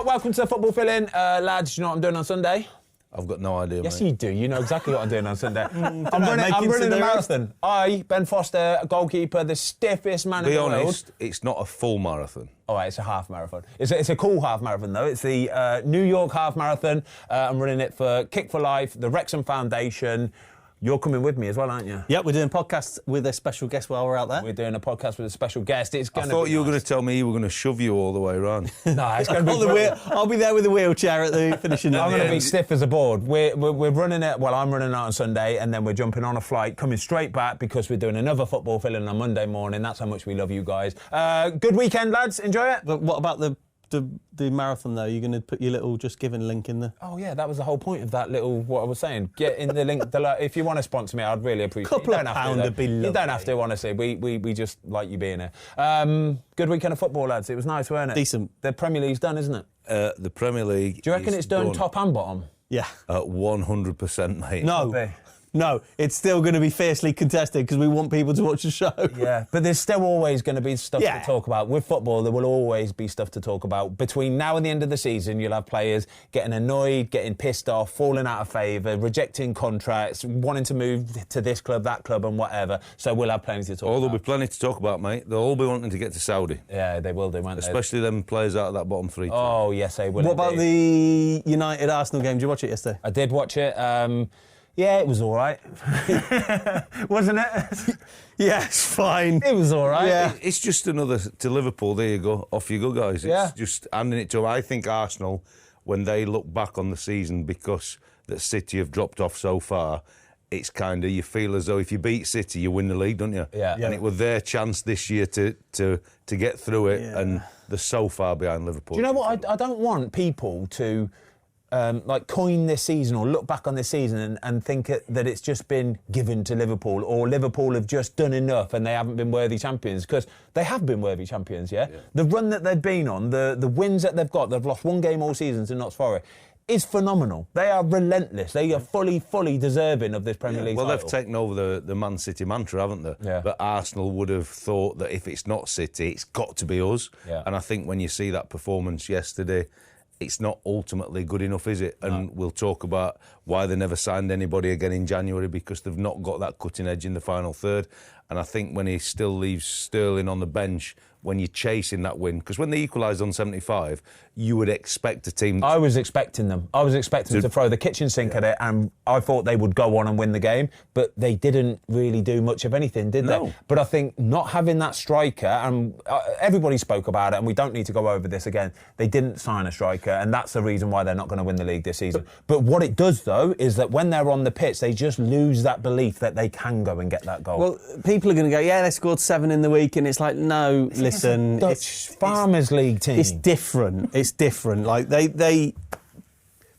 welcome to the Football Fill-In. Lads, do you know what I'm doing on Sunday? I've got no idea, Yes, mate. you do. You know exactly what I'm doing on Sunday. I'm running a marathon. Ben Foster, a goalkeeper, the stiffest man in the world. Be honest, it's not a full marathon. All right, it's a half marathon. It's a cool half marathon, though. It's the New York half marathon. I'm running it for Kick for Life, the Wrexham Foundation. You're coming with me as well, aren't you? Yeah, we're doing podcasts with a special guest while we're out there. We're doing a podcast with a special guest. It's going I to thought you were going to tell me you were going to shove you all the way around. No, it's going to be I'll be there with a wheelchair at the finishing. I'm going to be stiff as a board. We're running it. Well, I'm running it on Sunday, and then we're jumping on a flight, coming straight back because we're doing another football fill-in on Monday morning. That's how much we love you guys. Good weekend, lads. Enjoy it. But what about the marathon, though? You're going to put your little Just Giving link in there? Oh, yeah, that was the whole point of that little, what I was saying. Get in the link. If you want to sponsor me, I'd really appreciate it. Couple of pound would be lovely. You don't have to, honestly. We just like you being here. Good weekend of football, lads. It was nice, wasn't it? Decent. The Premier League's done, isn't it? The Premier League. Do you reckon it's done top and bottom? Yeah. 100%, mate. No, it's still going to be fiercely contested because we want people to watch the show. Yeah, but there's still always going to be stuff to talk about. With football, there will always be stuff to talk about. Between now and the end of the season, you'll have players getting annoyed, getting pissed off, falling out of favour, rejecting contracts, wanting to move to this club, that club and whatever. So we'll have plenty to talk about. There'll be plenty to talk about, mate. They'll all be wanting to get to Saudi. Yeah, they will do, won't they? Especially them players out of that bottom three. Oh, yes, they will. What about the United-Arsenal game? Did you watch it yesterday? I did watch it. Yeah, it was all right. Wasn't it? Yeah, it's fine. It was all right. Yeah. It's just another to Liverpool. There you go. Off you go, guys. It's just handing it to them. I think Arsenal, when they look back on the season, because that City have dropped off so far, it's kind of, you feel as though if you beat City, you win the league, don't you? Yeah. And it was their chance this year to get through it, and they're so far behind Liverpool. Do you know what? I don't want people to coin this season or look back on this season and think that it's just been given to Liverpool, or Liverpool have just done enough and they haven't been worthy champions, because they have been worthy champions, yeah? The run that they've been on, the wins that they've got, they've lost one game all season to Notts Forest, is phenomenal. They are relentless. They are fully deserving of this Premier League title. They've taken over the Man City mantra, haven't they? Yeah. But Arsenal would have thought that if it's not City, it's got to be us. Yeah. And I think when you see that performance yesterday, it's not ultimately good enough, is it? And we'll talk about why they never signed anybody again in January, because they've not got that cutting edge in the final third. And I think when he still leaves Sterling on the bench, when you're chasing that win, because when they equalised on 75, you would expect a team... I was expecting them. I was expecting them to throw the kitchen sink at it, and I thought they would go on and win the game, but they didn't really do much of anything, did they? But I think not having that striker, and everybody spoke about it, and we don't need to go over this again, they didn't sign a striker, and that's the reason why they're not going to win the league this season. But what it does, though, is that when they're on the pitch, they just lose that belief that they can go and get that goal. Well, people are going to go, yeah, they scored 7 in the week, and it's like, no, listen, Dutch Farmers League team. It's different. It's different. Like they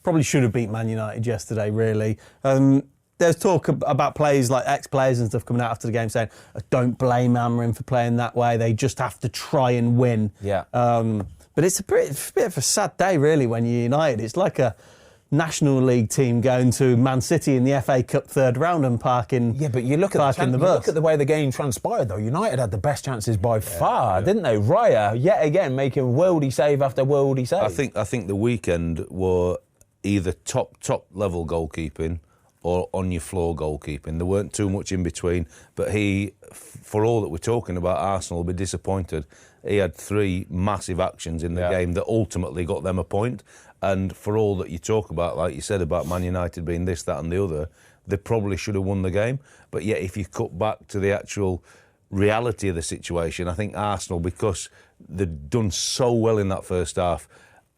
probably should have beat Man United yesterday. Really, there's talk about players like ex-players and stuff coming out after the game saying, "Don't blame Amorim for playing that way. They just have to try and win." Yeah. But it's a bit of a sad day, really, when you're United. It's like a National League team going to Man City in the FA Cup third round and parking. Yeah, but you look at the way the game transpired, though. United had the best chances by far, didn't they? Raya, yet again, making worldy save after worldy save. I think the weekend were either top level goalkeeping or on your floor goalkeeping. There weren't too much in between. But he, for all that we're talking about, Arsenal will be disappointed. He had 3 massive actions in the game that ultimately got them a point. And for all that you talk about, like you said about Man United being this, that and the other, they probably should have won the game. But yet, if you cut back to the actual reality of the situation, I think Arsenal, because they'd done so well in that first half,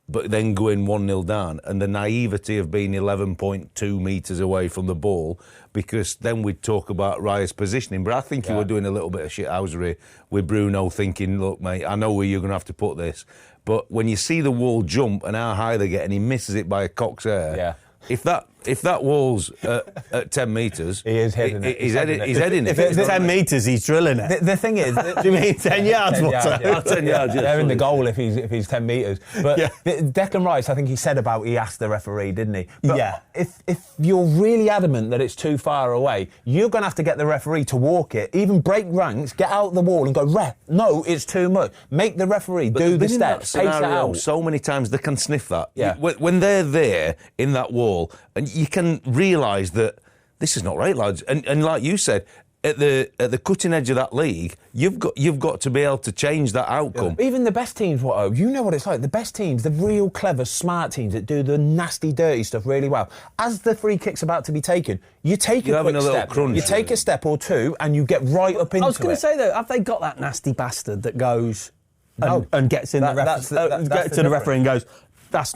but then going 1-0 down, and the naivety of being 11.2 metres away from the ball, because then we'd talk about Raya's positioning. But I think you were doing a little bit of shithousery with Bruno, thinking, look, mate, I know where you're going to have to put this. But when you see the wall jump and how high they get, and he misses it by a cock's hair, if if that wall's at 10 metres, he is heading it. He's heading it. If it's 10 metres, he's drilling it. The thing is, do you mean 10 yards? 10 yards, yeah. 10 yards. Yeah, they're in the goal if he's 10 metres. But Declan Rice, I think he said about he asked the referee, didn't he? But if you're really adamant that it's too far away, you're going to have to get the referee to walk it, even break ranks, get out the wall and go, no, it's too much. Make the referee do the steps, pace it out. So many times they can sniff that. Yeah. When they're there in that wall, and you can realise that this is not right, lads. And like you said, at the cutting edge of that league, you've got to be able to change that outcome. Yeah. Even the best teams, Watto, you know what it's like. The best teams, the real clever, smart teams that do the nasty, dirty stuff really well. As the free kick's about to be taken, you take a quick step. You take a step or two, and you get right up into it. I was going to say though, have they got that nasty bastard that goes and gets in the referee and goes, that's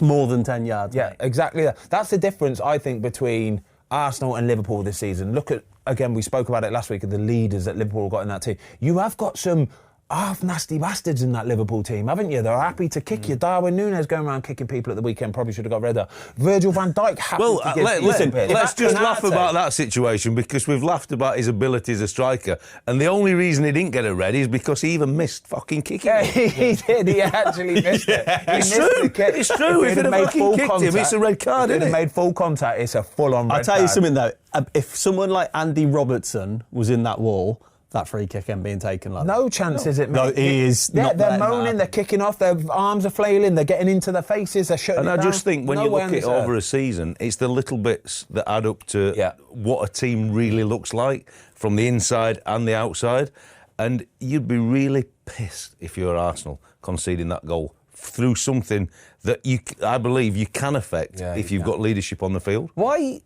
more than 10 yards. Yeah, mate. exactly that. That's the difference, I think, between Arsenal and Liverpool this season. Look at, again, we spoke about it last week, of the leaders that Liverpool got in that team. You have got some half nasty bastards in that Liverpool team, haven't you? They're happy to kick you. Darwin Núñez going around kicking people at the weekend, probably should have got rid of. Virgil van Dijk happy to give... Let's just laugh about that situation, because we've laughed about his ability as a striker, and the only reason he didn't get a red is because he even missed fucking kicking. Yeah, he did. He actually missed it. It's true. It's true. If he'd have fucking kicked him, it's a red card, isn't it? If he'd made full contact, it's a full-on red card. I'll tell you something, though. If someone like Andy Robertson was in that wall, that free kick ain't being taken like no that. chance, is it, mate? No, he is not. They're moaning, they're kicking off, their arms are flailing, they're getting into their faces, they're shutting And it I down. just think when you look at it over a season, it's the little bits that add up to what a team really looks like from the inside and the outside. And you'd be really pissed if you're Arsenal conceding that goal through something that I believe you can affect if you've got leadership on the field. Why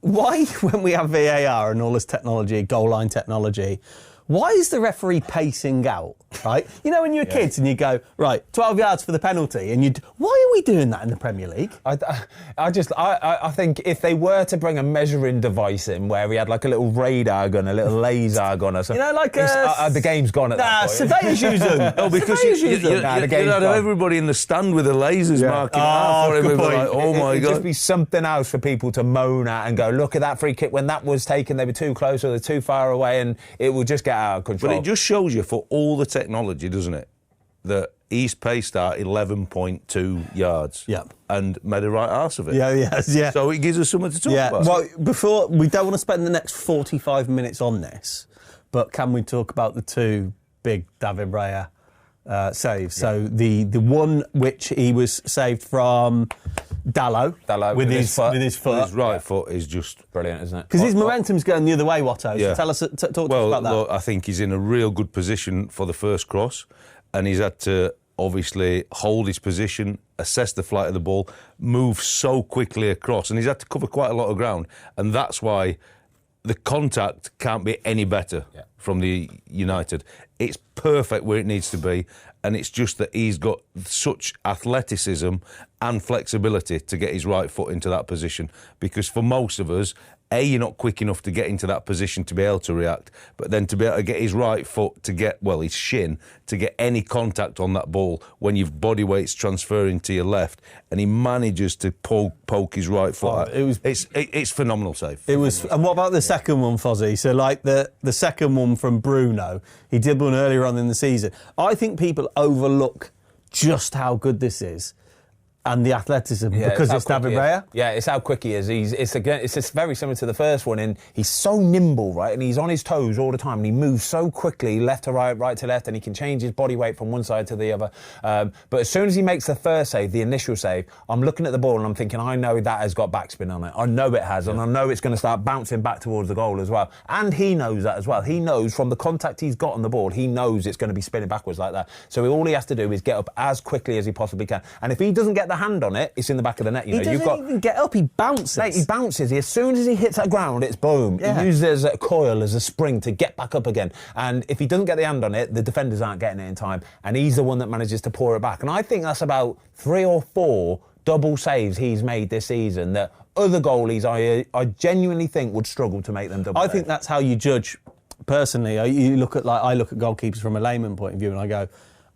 when we have VAR and all this technology, goal line technology, why is the referee pacing out, right? You know when you're kids and you go, right, 12 yards for the penalty, and why are we doing that in the Premier League? I think if they were to bring a measuring device in where we had like a little radar gun, a little laser gun or something... You know, like the game's gone at that point. Surveyors use them. No, because you'd have everybody in the stand with the lasers marking out for everybody. Like, oh my It'd God. just be something else for people to moan at and go, look at that free kick. When that was taken, they were too close or they're too far away, and it would just get out of control. But it just shows you, for all the technology, doesn't it, that he's paced out 11.2 yards and made a right arse of it. Yeah. So it gives us something to talk about. Well, we don't want to spend the next 45 minutes on this, but can we talk about the two big David Raya saves? So the one which he was saved from Dalot with his foot. His right foot is just brilliant, isn't it? Because his momentum's going the other way, Watto. So tell us, talk to us about that. Look, I think he's in a real good position for the first cross, and he's had to obviously hold his position, assess the flight of the ball, move so quickly across, and he's had to cover quite a lot of ground, and that's why the contact can't be any better from the United. It's perfect where it needs to be, and it's just that he's got such athleticism and flexibility to get his right foot into that position, because for most of us, you're not quick enough to get into that position to be able to react, but then to be able to get his right foot to get, his shin, to get any contact on that ball when your body weight's transferring to your left, and he manages to poke his right foot out. It's phenomenal save. It was. And what about the second one, Fozzie? So like the second one from Bruno, he did one earlier on in the season. I think people overlook just how good this is and the athleticism because it's David Raya. Yeah, it's how quick he is. It's just very similar to the first one, and he's so nimble, right? And he's on his toes all the time, and he moves so quickly, left to right, right to left, and he can change his body weight from one side to the other. But as soon as he makes the first save, the initial save, I'm looking at the ball and I'm thinking, I know that has got backspin on it. I know it has, and I know it's going to start bouncing back towards the goal as well. And he knows that as well. He knows from the contact he's got on the ball, he knows it's going to be spinning backwards like that. So all he has to do is get up as quickly as he possibly can. And if he doesn't get the hand on it, it's in the back of the net. He doesn't even get up, he bounces. Mate, he bounces. As soon as he hits that ground, it's boom. He uses it as a coil, as a spring to get back up again. And if he doesn't get the hand on it, the defenders aren't getting it in time. And he's the one that manages to pour it back. And I think that's about 3 or 4 double saves he's made this season that other goalies, I genuinely think, would struggle to make them double saves. I think that's how you judge, personally. I look at goalkeepers from a layman point of view and I go,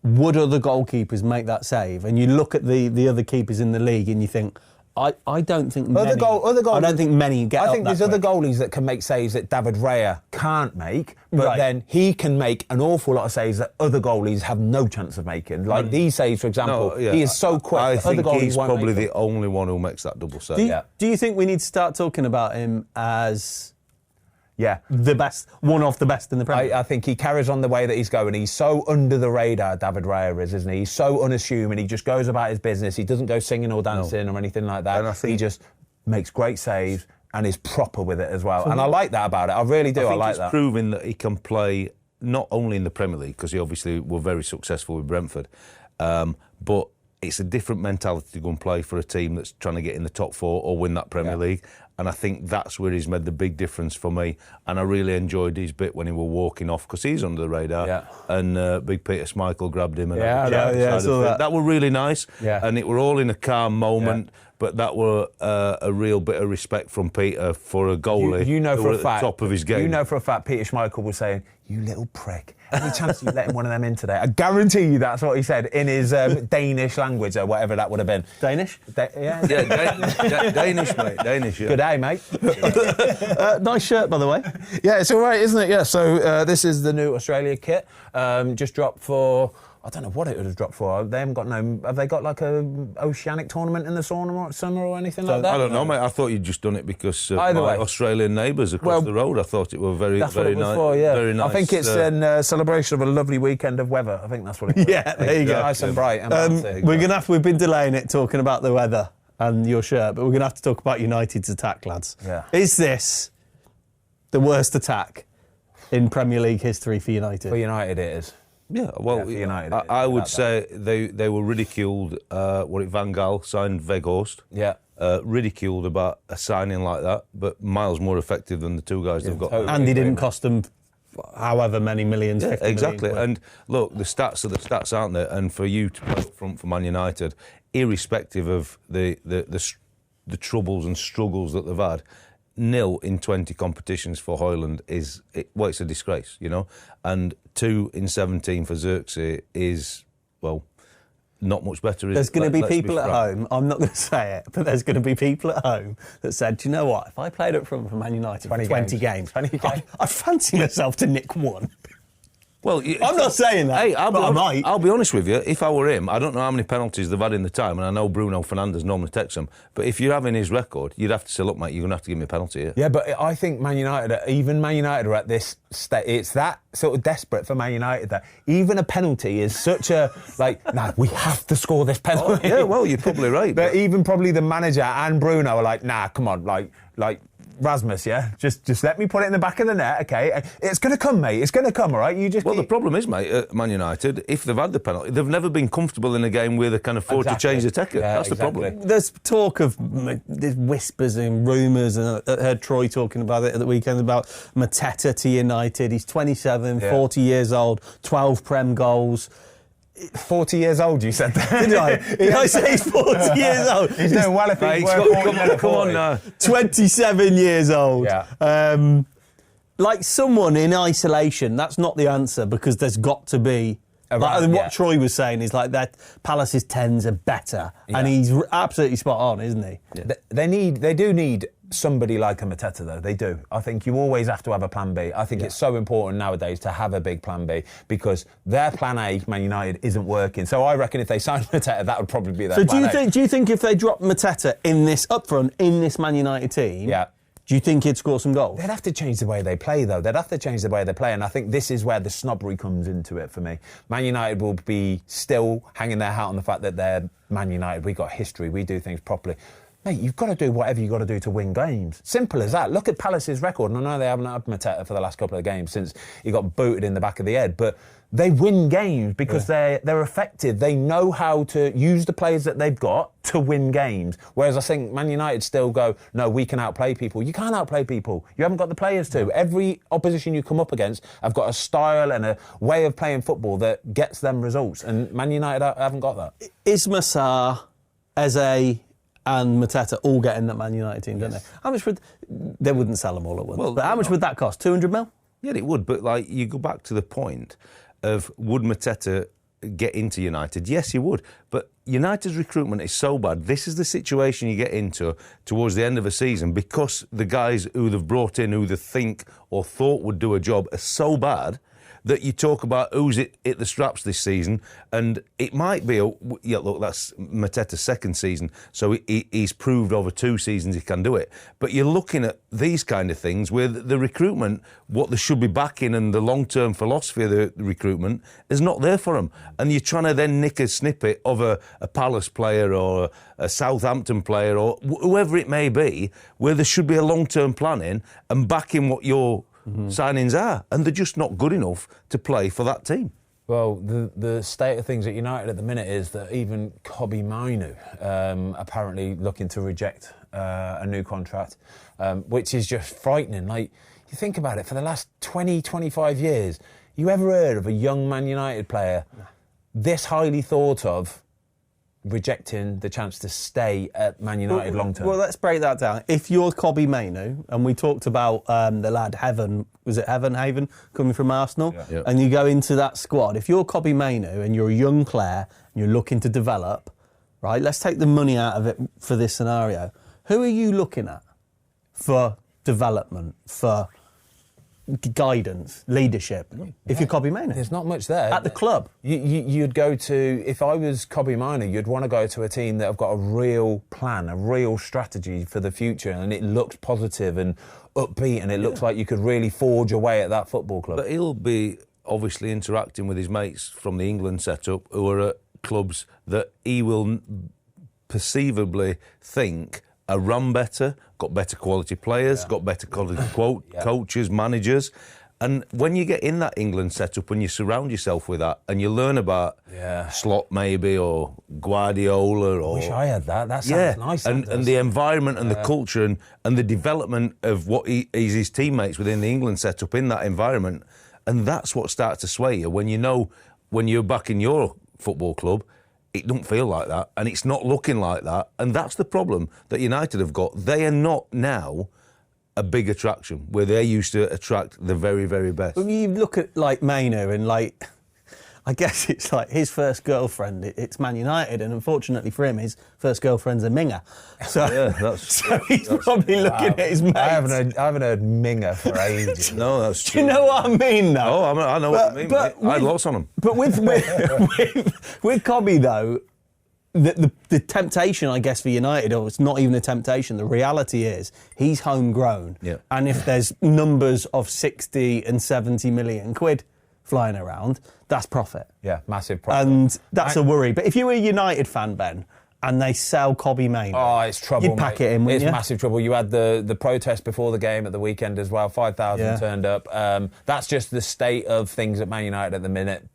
would other goalkeepers make that save? And you look at the other keepers in the league and you think, I don't think Other many. goals. I don't think many get. I think up there's that other quick. goalies that can make saves that David Raya can't make, but Right. then he can make an awful lot of saves that other goalies have no chance of making. Like these saves, for example, he is so quick. I that other think goalies he's won't probably make the only one who makes that double save. Do you think we need to start talking about him as Yeah. the best, one of the best in the Premier League? I think he carries on the way that he's going. He's so under the radar, David Raya is, isn't he? He's so unassuming. He just goes about his business. He doesn't go singing or dancing or anything like that. And I think he just makes great saves and is proper with it as well. And I like that about it. I really do. I think like he's that. proving that he can play not only in the Premier League, because he obviously were very successful with Brentford, but it's a different mentality to go and play for a team that's trying to get in the top 4 or win that Premier League. And I think that's where he's made the big difference for me. And I really enjoyed his bit when he were walking off, because he's under the radar. Yeah. And Big Peter Schmeichel grabbed him. And I saw that. That were really nice. Yeah. And it were all in a calm moment. But that were a real bit of respect from Peter for a goalie. You know who for were a at fact. the top of his game. You know for a fact Peter Schmeichel was saying, "You little prick. Any chance you letting one of them in today?" I guarantee you that's what he said in his Danish language or whatever that would have been. Danish? Danish, mate. Danish, yeah. Good day, mate. Nice shirt, by the way. Yeah, it's all right, isn't it? Yeah, so this is the new Australia kit. Just dropped for... I don't know what it would have dropped for. They haven't got no... Have they got like a oceanic tournament in the summer or anything like that? I don't know, mate. I thought you'd just done it because of Either my way. Australian neighbours across the road. I thought it were very, That's very what it was nice. for, yeah. Very nice. I think it's in celebration of a lovely weekend of weather. I think that's what it was. Yeah, there you go. Nice and bright. And We've been delaying it talking about the weather and your shirt, but we're going to have to talk about United's attack, lads. Yeah. Is this the worst attack in Premier League history for United? For United it is. Yeah, well, for United, I would without say they were ridiculed. Van Gaal signed Weghorst. Yeah. Ridiculed about a signing like that, but miles more effective than the two guys they've got. totally. And he didn't cost them however many millions. Yeah, 50 million exactly. quid. And look, the stats are the stats, aren't they? And for you to play up front for Man United, irrespective of the troubles and struggles that they've had, 0 in 20 competitions for Højlund is, it's a disgrace, you know. And 2 in 17 for Xerxes is, well, not much better. There's going to be people at home, I'm not going to say it, but there's going to be people at home that said, do you know what, if I played up front for Man United for 20 games, I'd fancy myself to nick one. Well, I'm not saying that, Hey, but I might. I'll be honest with you. If I were him, I don't know how many penalties they've had in the time, and I know Bruno Fernandes normally takes them. But if you're having his record, you'd have to say, look, mate, you're going to have to give me a penalty here. Yeah, but I think Man United are at this state. It's that sort of desperate for Man United that even a penalty is such a, no, we have to score this penalty. Yeah, well, you're probably right. But even probably the manager and Bruno are like, nah, come on, like Rasmus, yeah? Just let me put it in the back of the net, okay? It's going to come, mate. It's going to come, all right? You just the problem is, mate, at Man United, if they've had the penalty, they've never been comfortable in a game where they can afford to change the ticket. Yeah, That's the problem. There's talk of there's whispers and rumours, and I heard Troy talking about it at the weekend about Mateta to United. He's 27, 40 years old, 12 Prem goals. 40 years old, you said that. Did I? Did I say he's 40 years old? He's doing well if he's worth 40. Come on now. 27 years old. Yeah. Like someone in isolation, that's not the answer, because there's got to be... what Troy was saying is like that Palace's 10s are better, and he's absolutely spot on, isn't he? Yeah. They do need somebody like a Mateta, though. They do. I think you always have to have a plan B. I think it's so important nowadays to have a big plan B, because their plan A, Man United, isn't working. So I reckon if they signed Mateta, that would probably be their plan A. Do you think if they drop Mateta in this up front in this Man United team, do you think he'd score some goals? They'd have to change the way they play, though. They'd have to change the way they play, and I think this is where the snobbery comes into it for me. Man United will be still hanging their hat on the fact that they're Man United. We got history. We do things properly. Mate, you've got to do whatever you've got to do to win games. Simple as that. Look at Palace's record. And I know they haven't had Mateta for the last couple of games since he got booted in the back of the head, but they win games because they're effective. They know how to use the players that they've got to win games. Whereas I think Man United still go, no, we can outplay people. You can't outplay people. You haven't got the players to. Every opposition you come up against have got a style and a way of playing football that gets them results. And Man United haven't got that. Isma Sarr, Eze and Mateta all get in that Man United team, don't they? How much they wouldn't sell them all at once, but how much would that cost? 200 mil? Yeah, it would, but you go back to the point of, would Mateta get into United? Yes, he would. But United's recruitment is so bad. This is the situation you get into towards the end of a season because the guys who they've brought in, who they think or thought would do a job, are so bad that you talk about who's hit the straps this season, and it might be, look, that's Mateta's second season, so he's proved over 2 seasons he can do it. But you're looking at these kind of things where the recruitment, what they should be backing and the long-term philosophy of the recruitment is not there for them. And you're trying to then nick a snippet of a Palace player or a Southampton player or whoever it may be, where there should be a long-term planning and backing what you're signings are, and they're just not good enough to play for that team. Well, the state of things at United at the minute is that even Kobbie Mainoo apparently looking to reject a new contract, which is just frightening. Like, you think about it, for the last 20, 25 years, you ever heard of a young Man United player this highly thought of rejecting the chance to stay at Man United long term? Well, let's break that down. If you're Kobbie Mainoo, and we talked about the lad Haven coming from Arsenal, and you go into that squad, if you're Kobbie Mainoo and you're a young player and you're looking to develop, right, let's take the money out of it for this scenario. Who are you looking at for development, for guidance, leadership? If you're Kobbie Mainoo, there's not much there at the club. You'd go to, if I was Kobbie Mainoo, you'd want to go to a team that have got a real plan, a real strategy for the future, and it looks positive and upbeat, and it looks like you could really forge away at that football club. But he'll be obviously interacting with his mates from the England setup who are at clubs that he will perceivably think are run better, got better quality players, got better quality coaches, managers. And when you get in that England setup and you surround yourself with that and you learn about Slot maybe or Guardiola or... I wish I had that. That sounds nice. And the environment and the culture and the development of what he's his teammates within the England setup in that environment. And that's what starts to sway you when you know when you're back in your football club, it don't feel like that, and it's not looking like that, and that's the problem that United have got. They are not now a big attraction where they used to attract the very, very best. When you look at like Mainoo and like, I guess it's like his first girlfriend, it's Man United, and unfortunately for him, his first girlfriend's a Minger. So, so he's probably looking at his mates. I haven't heard Minger for ages. No, that's true. Do you know what I mean, though? Oh, I know what you mean. I had lots on him. But with Kobbie, though, the temptation, I guess, for United, or it's not even a temptation, the reality is he's homegrown. Yeah. And if there's numbers of 60 and 70 million quid flying around, that's profit. Yeah, massive profit. And that's a worry. But if you were a United fan, Ben, and they sell Kobbie Mainoo, it's trouble, you'd pack it in, wouldn't you? It's massive trouble. You had the protest before the game at the weekend as well. 5,000 turned up. That's just the state of things at Man United at the minute.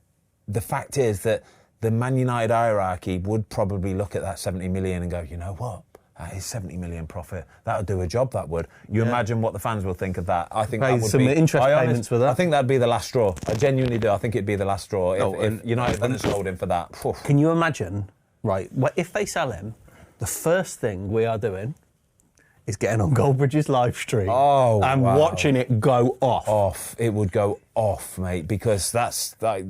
The fact is that the Man United hierarchy would probably look at that 70 million and go, you know what? That is 70 million profit. That would do a job, that would. You imagine what the fans will think of that. I think that would some be... interest payments for that. I think that'd be the last straw. I genuinely do. I think it'd be the last straw if United hadn't sold him for that. Can you imagine, right, if they sell him, the first thing we are doing is getting on Goldbridge's live stream and watching it go off. It would go off, mate, because that's... like,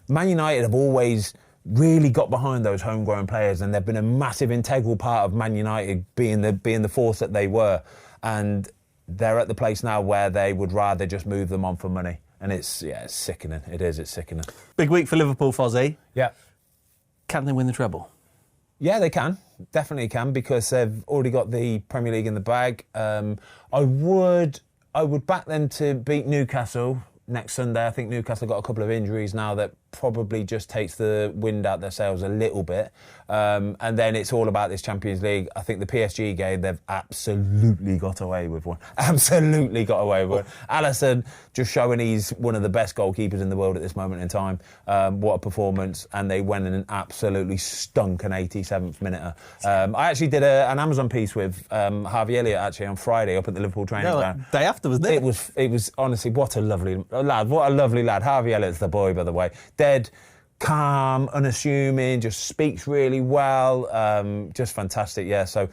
Man United have always really got behind those homegrown players, and they've been a massive integral part of Man United being the force that they were, and they're at the place now where they would rather just move them on for money, and it's sickening. It's sickening. Big week for Liverpool, Fozzie. Yeah. Can they win the treble? Yeah, they can. Definitely can, because they've already got the Premier League in the bag. I would back them to beat Newcastle next Sunday. I think Newcastle got a couple of injuries now that probably just takes the wind out their sails a little bit. And then it's all about this Champions League. I think the PSG game, they've absolutely got away with one. Absolutely got away with one. Alisson just showing he's one of the best goalkeepers in the world at this moment in time. What a performance. And they went in and absolutely stunk an 87th minute. I actually did an Amazon piece with Harvey Elliott actually on Friday up at the Liverpool training ground. Day after, wasn't it? It was honestly, what a lovely lad. What a lovely lad. Harvey Elliott's the boy, by the way. Dead, calm, unassuming, just speaks really well. Just fantastic, yeah. So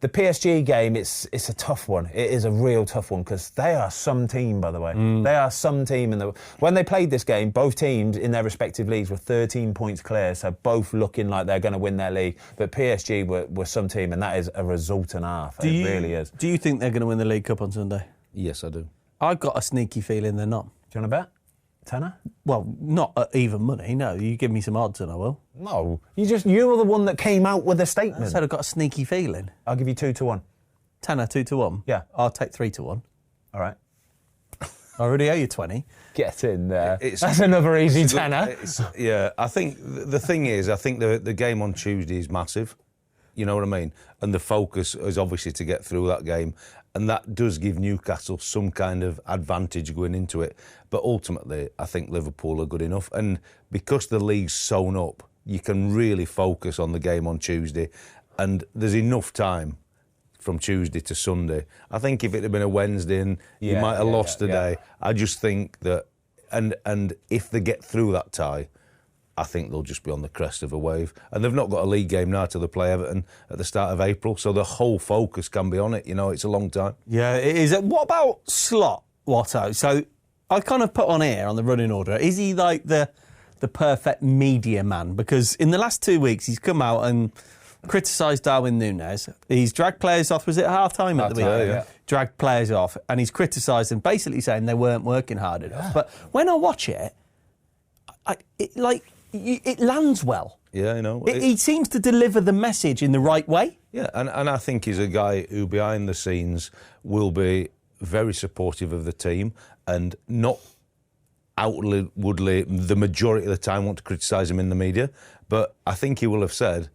The PSG game, it's a tough one. It is a real tough one because they are some team, by the way. They are some team. When they played this game, both teams in their respective leagues were 13 points clear, so both looking like they're going to win their league. But PSG were some team, and that is a result and a half. It really is. Do you think they're going to win the League Cup on Sunday? Yes, I do. I've got a sneaky feeling they're not. Do you want to bet? Tenner? Well, not at even money, no. You give me some odds and I will. No. You were the one that came out with a statement. I said I've got a sneaky feeling. I'll give you 2-1. Tenner, 2-1? Yeah. I'll take 3-1. All right. I already owe you 20. Get in there. That's another easy tenner. Yeah, I think the thing is, I think the game on Tuesday is massive. You know what I mean? And the focus is obviously to get through that game. And that does give Newcastle some kind of advantage going into it. But ultimately, I think Liverpool are good enough. And because the league's sewn up, you can really focus on the game on Tuesday. And there's enough time from Tuesday to Sunday. I think if it had been a Wednesday and you might have lost today, I just think that... And if they get through that tie, I think they'll just be on the crest of a wave. And they've not got a league game now till they play Everton at the start of April, so the whole focus can be on it. You know, it's a long time. Yeah, it is. What about Slot, Watto? So I kind of put on here on the running order. Is he like the perfect media man? Because in the last 2 weeks, he's come out and criticised Darwin Núñez. He's dragged players off. Was it half-time at the weekend? Yeah. Dragged players off. And he's criticised them, basically saying they weren't working hard enough. Yeah. But when I watch it, it lands well. Yeah, I know. He seems to deliver the message in the right way. Yeah, and I think he's a guy who behind the scenes will be very supportive of the team and not outwardly the majority of the time want to criticise him in the media. But I think he will have said,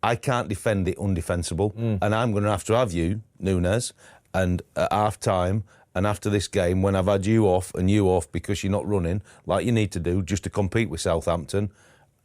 I can't defend it undefensible and I'm going to have you, Núñez, and at half-time and after this game, when I've had you off because you're not running like you need to do just to compete with Southampton,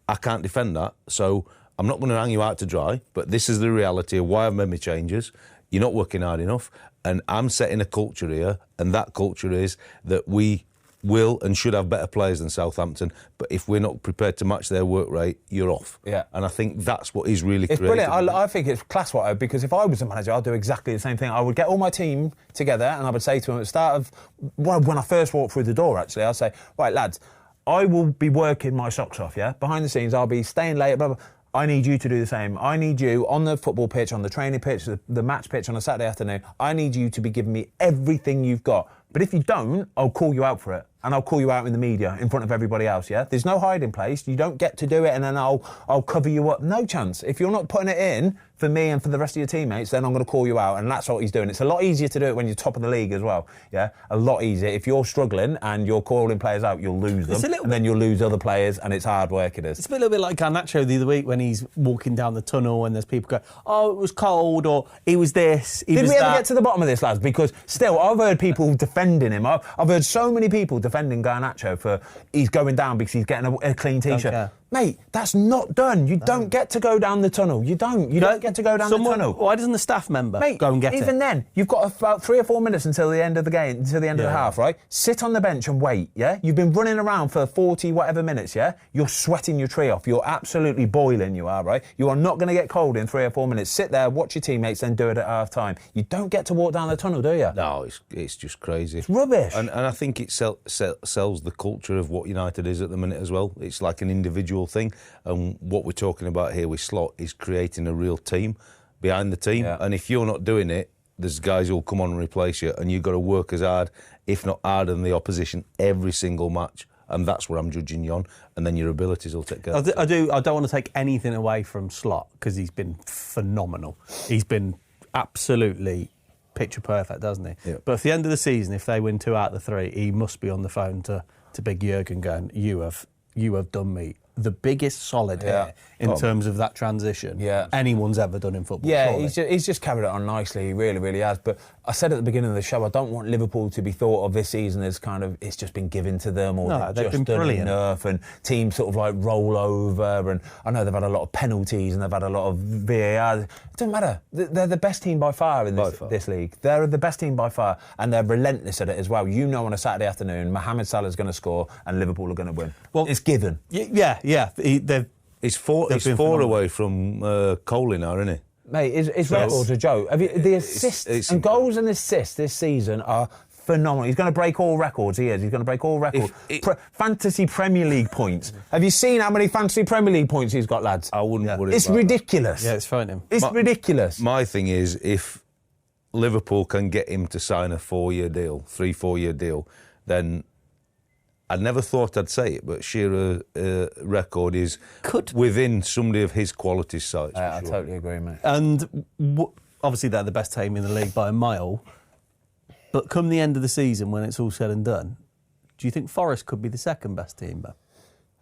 I can't defend that. So I'm not going to hang you out to dry, but this is the reality of why I've made my changes. You're not working hard enough, and I'm setting a culture here, and that culture is that we will and should have better players than Southampton, but if we're not prepared to match their work rate, you're off. Yeah. And I think that's what he's really It's created. brilliant. I think it's class, Watto, because if I was a manager, I'd do exactly the same thing. I would get all my team together and I would say to them at the start of, well, when I first walked through the door, actually, I'd say, right, lads, I will be working my socks off, yeah? Behind the scenes, I'll be staying late, blah, blah. I need you to do the same. I need you on the football pitch, on the training pitch, the match pitch on a Saturday afternoon. I need you to be giving me everything you've got. But if you don't, I'll call you out for it. And I'll call you out in the media in front of everybody else, yeah? There's no hiding place. You don't get to do it and then I'll cover you up. No chance. If you're not putting it in for me and for the rest of your teammates, then I'm going to call you out. And that's what he's doing. It's a lot easier to do it when you're top of the league as well, yeah? A lot easier. If you're struggling and you're calling players out, you'll lose them. And then you'll lose other players and it's hard work, it is. It's a little bit like Garnacho the other week when he's walking down the tunnel and there's people going, oh, it was cold, or he was this, he was that. Did we ever get to the bottom of this, lads? Because still, I've heard people defending him. I've heard so many people defending Garnacho for he's going down because he's getting a clean T-shirt. Mate, that's not done. You don't get to go down the tunnel. You don't get to go down the tunnel. Why doesn't the staff member go and get it? Even then, you've got about 3 or 4 minutes until the end of the game, until the end of the half, right? Sit on the bench and wait, yeah? You've been running around for 40 whatever minutes, yeah? You're sweating your tree off. You're absolutely boiling, you are, right? You are not going to get cold in 3 or 4 minutes. Sit there, watch your teammates, then do it at half-time. You don't get to walk down the tunnel, do you? No, it's just crazy. It's rubbish. And I think it sells the culture of what United is at the minute as well. It's like an individual thing. And what we're talking about here with Slot is creating a real team behind the team. Yeah. And if you're not doing it, there's guys who'll come on and replace you, and you've got to work as hard, if not harder than the opposition, every single match. And that's where I'm judging you on. And then your abilities will take care of it. I don't want to take anything away from Slot because he's been phenomenal. He's been absolutely picture perfect, doesn't he? Yeah. But at the end of the season, if they win 2 out of the 3, he must be on the phone to Big Jurgen going, you have done me the biggest solid here in terms of that transition anyone's ever done in football. Yeah, he's just carried it on nicely. He really, really has. But I said at the beginning of the show, I don't want Liverpool to be thought of this season as kind of it's just been given to them or they've just been done brilliant enough and teams sort of like roll over. And I know they've had a lot of penalties and they've had a lot of VAR. It doesn't matter. They're the best team by far in this league. They're the best team by far, and they're relentless at it as well. You know, on a Saturday afternoon, Mohamed Salah's going to score and Liverpool are going to win. Well, it's given. Yeah. He's four away from Coley now, isn't he? Mate, his record's a joke. The assists and goals and assists this season are phenomenal. He's going to break all records. He's going to break all records. Fantasy Premier League points. Have you seen how many Fantasy Premier League points he's got, lads? I wouldn't worry It's about ridiculous. Yeah, it's frightening. It's ridiculous. My thing is, if Liverpool can get him to sign a 4-year deal, 3-4 year deal, then I never thought I'd say it, but Shearer's record is within somebody of his quality size. I totally agree, mate. And obviously they're the best team in the league by a mile. But come the end of the season, when it's all said and done, do you think Forest could be the second best team, Ben?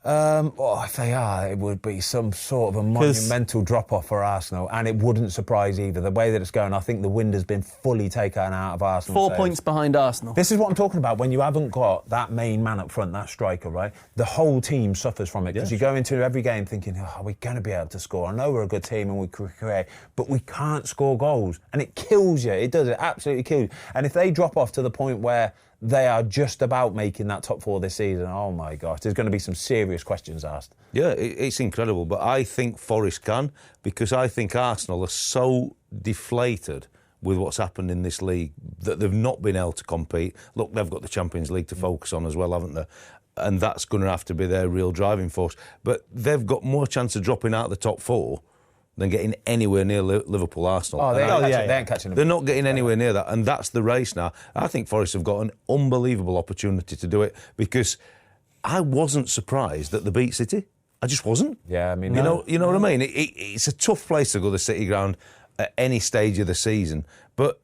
If they are, it would be some sort of a monumental drop-off for Arsenal, and it wouldn't surprise either. The way that it's going, I think the wind has been fully taken out of Arsenal. 4 points behind Arsenal. This is what I'm talking about. When you haven't got that main man up front, that striker, right? The whole team suffers from it because you go into every game thinking, are we going to be able to score? I know we're a good team and we create, but we can't score goals, and it kills you. It does. It absolutely kills you. And if they drop off to the point where they are just about making that top 4 this season, oh my gosh, there's going to be some serious questions asked. Yeah, it's incredible, but I think Forest can, because I think Arsenal are so deflated with what's happened in this league that they've not been able to compete. Look, they've got the Champions League to focus on as well, haven't they? And that's going to have to be their real driving force. But they've got more chance of dropping out of the top 4 than getting anywhere near Liverpool, Arsenal. They ain't catching them. They're not getting anywhere near that, and that's the race now. I think Forest have got an unbelievable opportunity to do it, because I wasn't surprised that they beat City. I just wasn't. Yeah, I mean, you know what I mean. It's a tough place to go, the City ground, at any stage of the season, but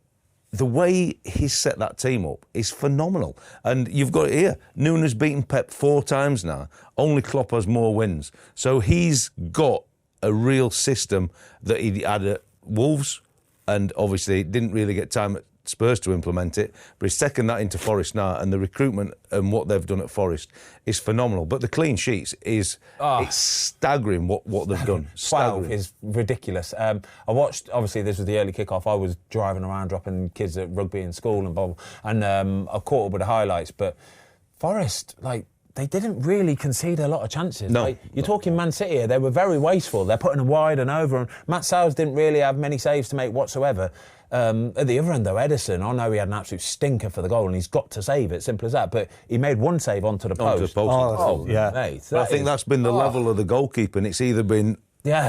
the way he's set that team up is phenomenal. And you've got it here. Nunes beaten Pep 4 times now. Only Klopp has more wins. So he's got a real system that he had at Wolves, and obviously didn't really get time at Spurs to implement it, but he's taken that into Forest now, and the recruitment and what they've done at Forest is phenomenal. But the clean sheets it's staggering what they've done. 12 is ridiculous. I watched, obviously this was the early kick-off, I was driving around dropping kids at rugby in school and blah, and I caught up with the highlights, but Forest, they didn't really concede a lot of chances. No. You're talking Man City here, they were very wasteful. They're putting them wide and over, and Matt Sowers didn't really have many saves to make whatsoever. At the other end, though, Henderson, I know he had an absolute stinker for the goal and he's got to save it, simple as that, but he made one save onto the post. Yeah. Mate, I think that's been the level of the goalkeeping. It's either been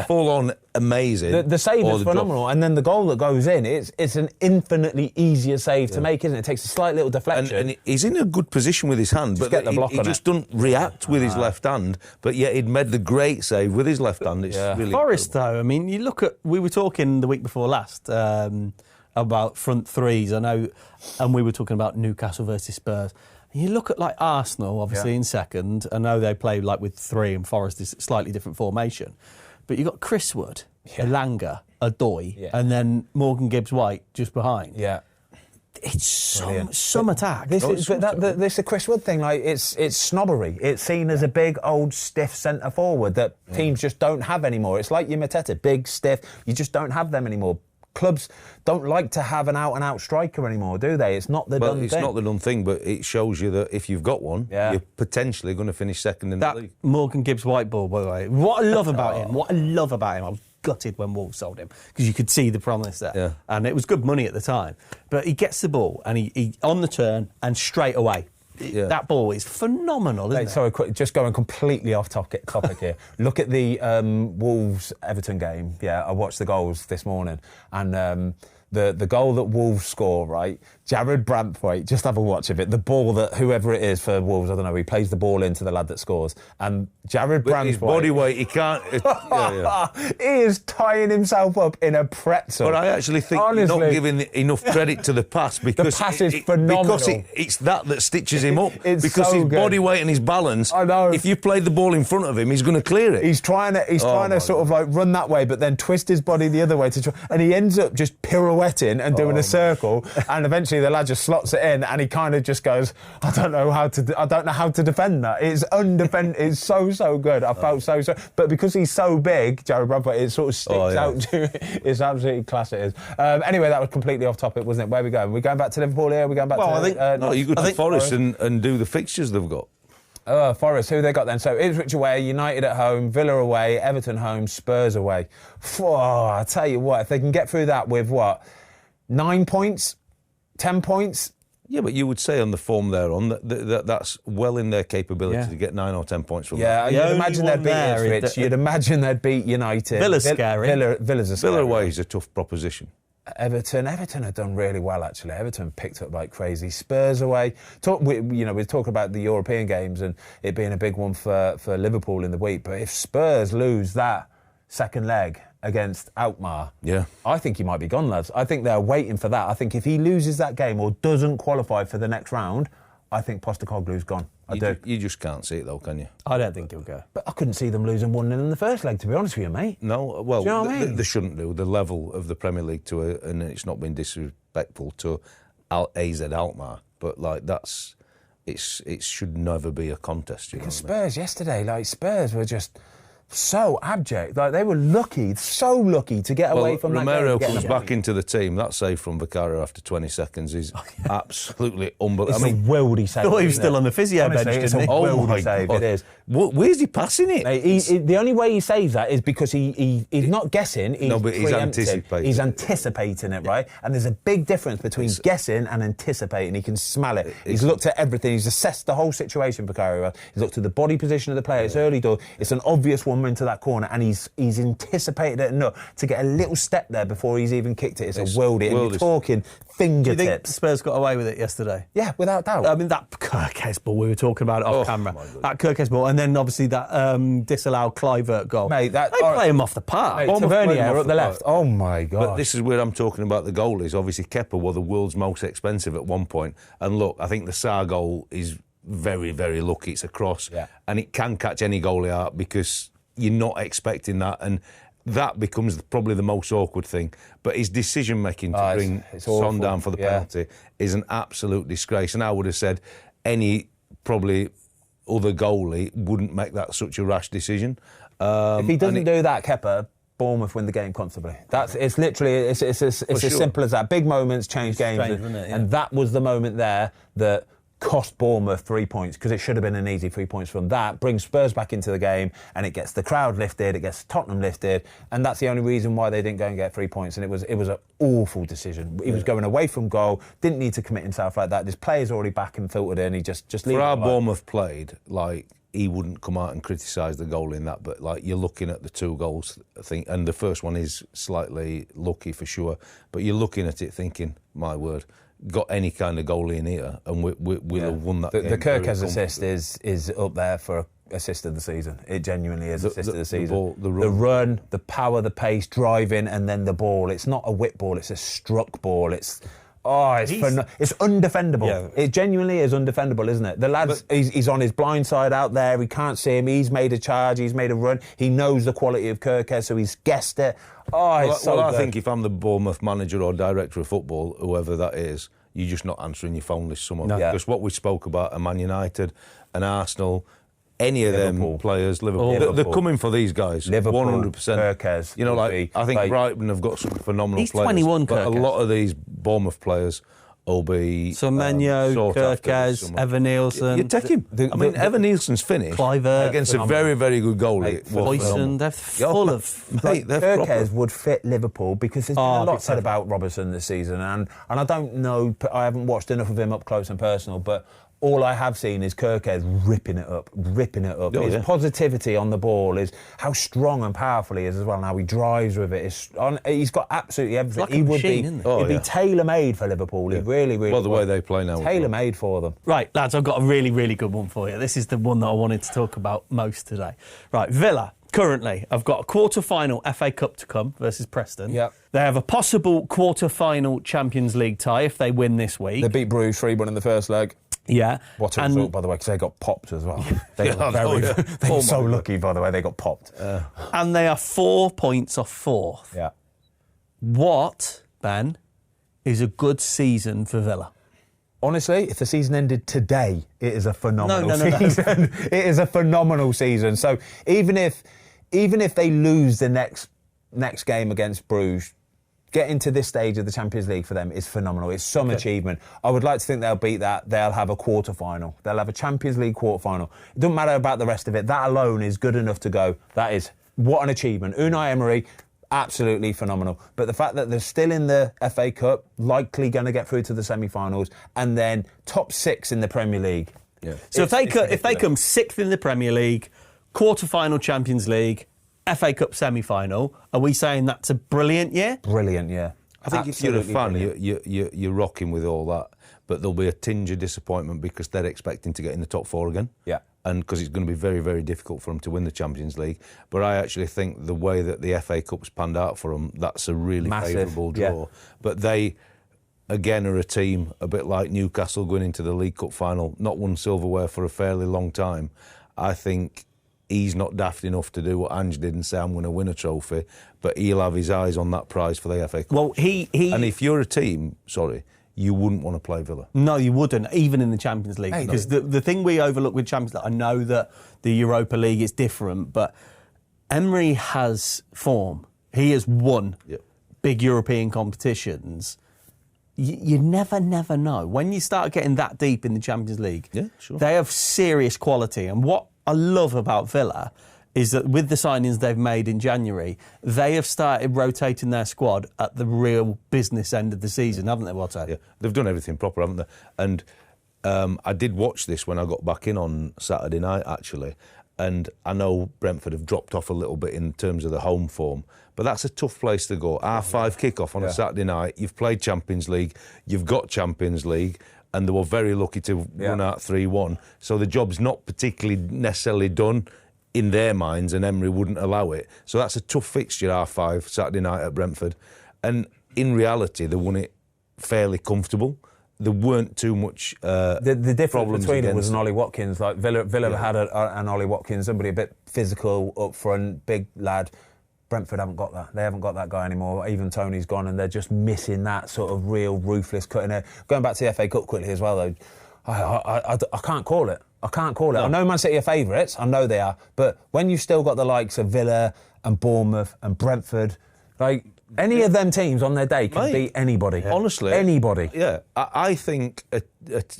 full-on amazing. The save is phenomenal, and then the goal that goes in, it's an infinitely easier save to make, isn't it? It takes a slight little deflection. And he's in a good position with his hand, but he just doesn't react with his left hand, but yet he'd made the great save with his left hand. It's really Forest, though, I mean, you look at... We were talking the week before last about front threes, I know, and we were talking about Newcastle versus Spurs. And you look at, Arsenal, obviously, in second. I know they play, with 3, and Forest is a slightly different formation. But you've got Chris Wood, Elanga, Odoi, and then Morgan Gibbs-White just behind. Yeah. It's some attack. This is the Chris Wood thing. It's snobbery. It's seen as a big, old, stiff centre forward that teams just don't have anymore. It's like your Mateta, big, stiff. You just don't have them anymore. Clubs don't like to have an out-and-out striker anymore, do they? It's not the done thing. It's not the done thing, but it shows you that if you've got one, you're potentially going to finish second in the league. Morgan Gibbs-White ball, by the way. What I love about him, I was gutted when Wolves sold him, because you could see the promise there. Yeah. And it was good money at the time. But he gets the ball, and he on the turn, and straight away. Yeah. That ball is phenomenal, isn't it? Sorry, just going completely off topic here. Look at the Wolves-Everton game. Yeah, I watched the goals this morning, and the goal that Wolves score, right? Jared Branthwaite, just have a watch of it. The ball that whoever it is for Wolves, I don't know, he plays the ball into the lad that scores. And Jared Branthwaite... his body weight, he can't... He is tying himself up in a pretzel. But I actually think you're not giving enough credit to the pass, because... The pass is phenomenal. Because it's that stitches him up. It's because so his good. body weight and his balance, I know. If you play the ball in front of him, he's going to clear it. He's trying to sort of run that way, but then twist his body the other way to try, and he ends up just pirouetting and doing a circle, and eventually the lad just slots it in, and he kind of just goes, I don't know how to defend that. It's it's so good. I felt so, but because he's so big, Jared Branthwaite, it sort of sticks out to it's absolutely class it is. Anyway, that was completely off topic, wasn't it? Where are we going? We're going back to Liverpool here? We're going back you go to Forest and do the fixtures they've got. Oh, Forest, who they got then? So Ipswich away, United at home, Villa away, Everton home, Spurs away. Oh, I tell you what, if they can get through that with 9 points, 10 points. Yeah, but you would say on the form they're on that's well in their capability to get 9 or 10 points from that. Yeah, you'd imagine they'd beat Ipswich. You'd imagine they'd beat United. Villa's scary. Villa's a scary. Villa away is a tough proposition. Everton have done really well, actually. Everton picked up like crazy. Spurs away. We're talking about the European games and it being a big one for Liverpool in the week. But if Spurs lose that second leg against Alkmaar, I think he might be gone, lads. I think they're waiting for that. I think if he loses that game or doesn't qualify for the next round, I think Postecoglou's gone. You just can't see it, though, can you? I don't think he'll go. But I couldn't see them losing 1-0 in the first leg, to be honest with you, mate. No, well, do you know what I mean? They shouldn't do. The level of the Premier League and it's not been disrespectful to AZ Alkmaar, but it should never be a contest. Because Spurs yesterday, Spurs were just so abject. They were lucky, so lucky to get away from Romero that game. comes back into the team. That save from Vicario after 20 seconds is absolutely unbelievable. It's a wildy save. I thought he was still on the physio bench, didn't he? Oh my save, God. it is. Where's he passing it? Mate, the only way he saves that is because he's not guessing. He's anticipating. He's anticipating it, right? And there's a big difference between guessing and anticipating. He can smell it. He's looked at everything. He's assessed the whole situation, Vicario. He's looked at the body position of the player. It's early door. It's an obvious one into that corner, and he's anticipated it enough to get a little step there before he's even kicked it. It's a worldie. And you're talking fingertips. Do you think Spurs got away with it yesterday? Yeah, without doubt. I mean, that Kerkez ball, we were talking about it off camera. That Kerkez ball, and then obviously that disallowed Kluivert goal. Mate, they play him off the park. Tavernier up the left. Oh my God. But this is where I'm talking about the goalies. Obviously, Kepa were the world's most expensive at one point. And look, I think the Sarr goal is very, very lucky. It's a cross. Yeah. And it can catch any goalie out because you're not expecting that. And that becomes probably the most awkward thing. But his decision-making to bring Son down for the penalty is an absolute disgrace. And I would have said any probably other goalie wouldn't make that such a rash decision. If he doesn't do that, Kepa, Bournemouth win the game comfortably. It's literally it's as simple as that. Big moments change games, and that was the moment there that cost Bournemouth 3 points, because it should have been an easy 3 points from that. Brings Spurs back into the game, and it gets the crowd lifted, it gets Tottenham lifted, and that's the only reason why they didn't go and get 3 points. And it was an awful decision. He was going away from goal, didn't need to commit himself like that. This player's already back and filtered in. He just leave for how Bournemouth played, he wouldn't come out and criticise the goal in that, but you're looking at the 2 goals, I think, and the first one is slightly lucky for sure, but you're looking at it thinking, my word, got any kind of goal in here and we'll have won that game. The Kerkez assist is up there for assist of the season. It genuinely is assist of the season. The run, the power, the pace, driving, and then the ball. It's not a whip ball, it's a struck ball. It's undefendable. Yeah. It genuinely is undefendable, isn't it? The lad's he's on his blind side out there. He can't see him. He's made a charge. He's made a run. He knows the quality of Kerkez, so he's guessed it. I think if I'm the Bournemouth manager or director of football, whoever that is, you're just not answering your phone this summer. No. Because what we spoke about, a Man United, an Arsenal, any of them players, Liverpool, they're coming for these guys. Liverpool, 100%. Kerkez. I think Brighton have got some phenomenal players. He's 21, but Kerkez. A lot of these Bournemouth players will be so Mainoo, Kerkez, Evan Nielsen. You take him. Evan Nielsen's finished against a very, very good goalie. Boyson, they're full of... Kerkez would fit Liverpool because there's been a lot said about Robertson this season, and I don't know, I haven't watched enough of him up close and personal, but all I have seen is Kerkez ripping it up. His positivity on the ball is how strong and powerful he is as well, and how he drives with it. He's got absolutely everything. It's like a machine, he'd be tailor-made for Liverpool. He really the way they play now. Tailor-made for them. Right, lads, I've got a really, really good one for you. This is the one that I wanted to talk about most today. Right, Villa. Currently, I've got a quarter-final FA Cup to come versus Preston. Yep. They have a possible quarter-final Champions League tie if they win this week. They beat Bruges 3-1 in the first leg. Yeah. What a result, by the way, because they got popped as well. They were so lucky, by the way, they got popped. And they are 4 points off fourth. Yeah. What, Ben, is a good season for Villa? Honestly, if the season ended today, it is a phenomenal season. It is a phenomenal season. So even if they lose the next game against Bruges getting to this stage of the Champions League for them is phenomenal. It's some achievement. I would like to think they'll beat that. They'll have a quarter-final. They'll have a Champions League quarter-final. It doesn't matter about the rest of it. That alone is good enough to go. That is, what an achievement. Unai Emery, absolutely phenomenal. But the fact that they're still in the FA Cup, likely going to get through to the semi-finals, and then top 6 in the Premier League. Yeah. So if they come 6th in the Premier League, quarter-final Champions League, FA Cup semi-final, are we saying that's a brilliant year? Brilliant, yeah. I think if you're a fan, you're rocking with all that, but there'll be a tinge of disappointment because they're expecting to get in the top 4 again. Yeah. And because it's going to be very, very difficult for them to win the Champions League. But I actually think the way that the FA Cup's panned out for them, that's a really favourable draw. Yeah. But they, again, are a team a bit like Newcastle going into the League Cup final, not won silverware for a fairly long time. I think he's not daft enough to do what Ange did and say, I'm going to win a trophy, but he'll have his eyes on that prize for the FA Cup. Well, And if you're a team, you wouldn't want to play Villa. No, you wouldn't, even in the Champions League. Because the thing we overlook with Champions League, I know that the Europa League is different, but Emery has form. He has won big European competitions. You never know. When you start getting that deep in the Champions League, they have serious quality. And what I love about Villa is that with the signings they've made in January, they have started rotating their squad at the real business end of the season, haven't they, Watto? Yeah, they've done everything proper, haven't they? And I did watch this when I got back in on Saturday night, actually, and I know Brentford have dropped off a little bit in terms of the home form, but that's a tough place to go. R5 kick-off on a Saturday night, you've played Champions League, you've got Champions League, and they were very lucky to run out 3-1. So the job's not particularly necessarily done in their minds, and Emery wouldn't allow it. So that's a tough fixture, R5, Saturday night at Brentford. And in reality, they won it fairly comfortable. There weren't too much the difference between it was an Ollie Watkins. Like Villa had an Ollie Watkins, somebody a bit physical up front, big lad. Brentford haven't got that. They haven't got that guy anymore. Even Tony's gone, and they're just missing that sort of real ruthless cutting edge. Going back to the FA Cup quickly as well, though, I can't call it. I can't call it. No. I know Man City are favourites. I know they are. But when you've still got the likes of Villa and Bournemouth and Brentford, like any of them teams on their day can beat anybody. Yeah. Honestly. Anybody. Yeah. I think,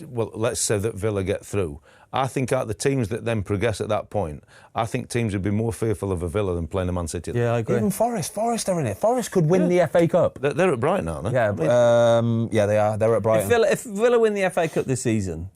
well, let's say that Villa get through. I think out of the teams that then progress at that point, I think teams would be more fearful of a Villa than playing a Man City. Yeah, I agree. Even Forest are in it. Forest could win the FA Cup. They're at Brighton, aren't they? Yeah, they are. They're at Brighton. If Villa win the FA Cup this season,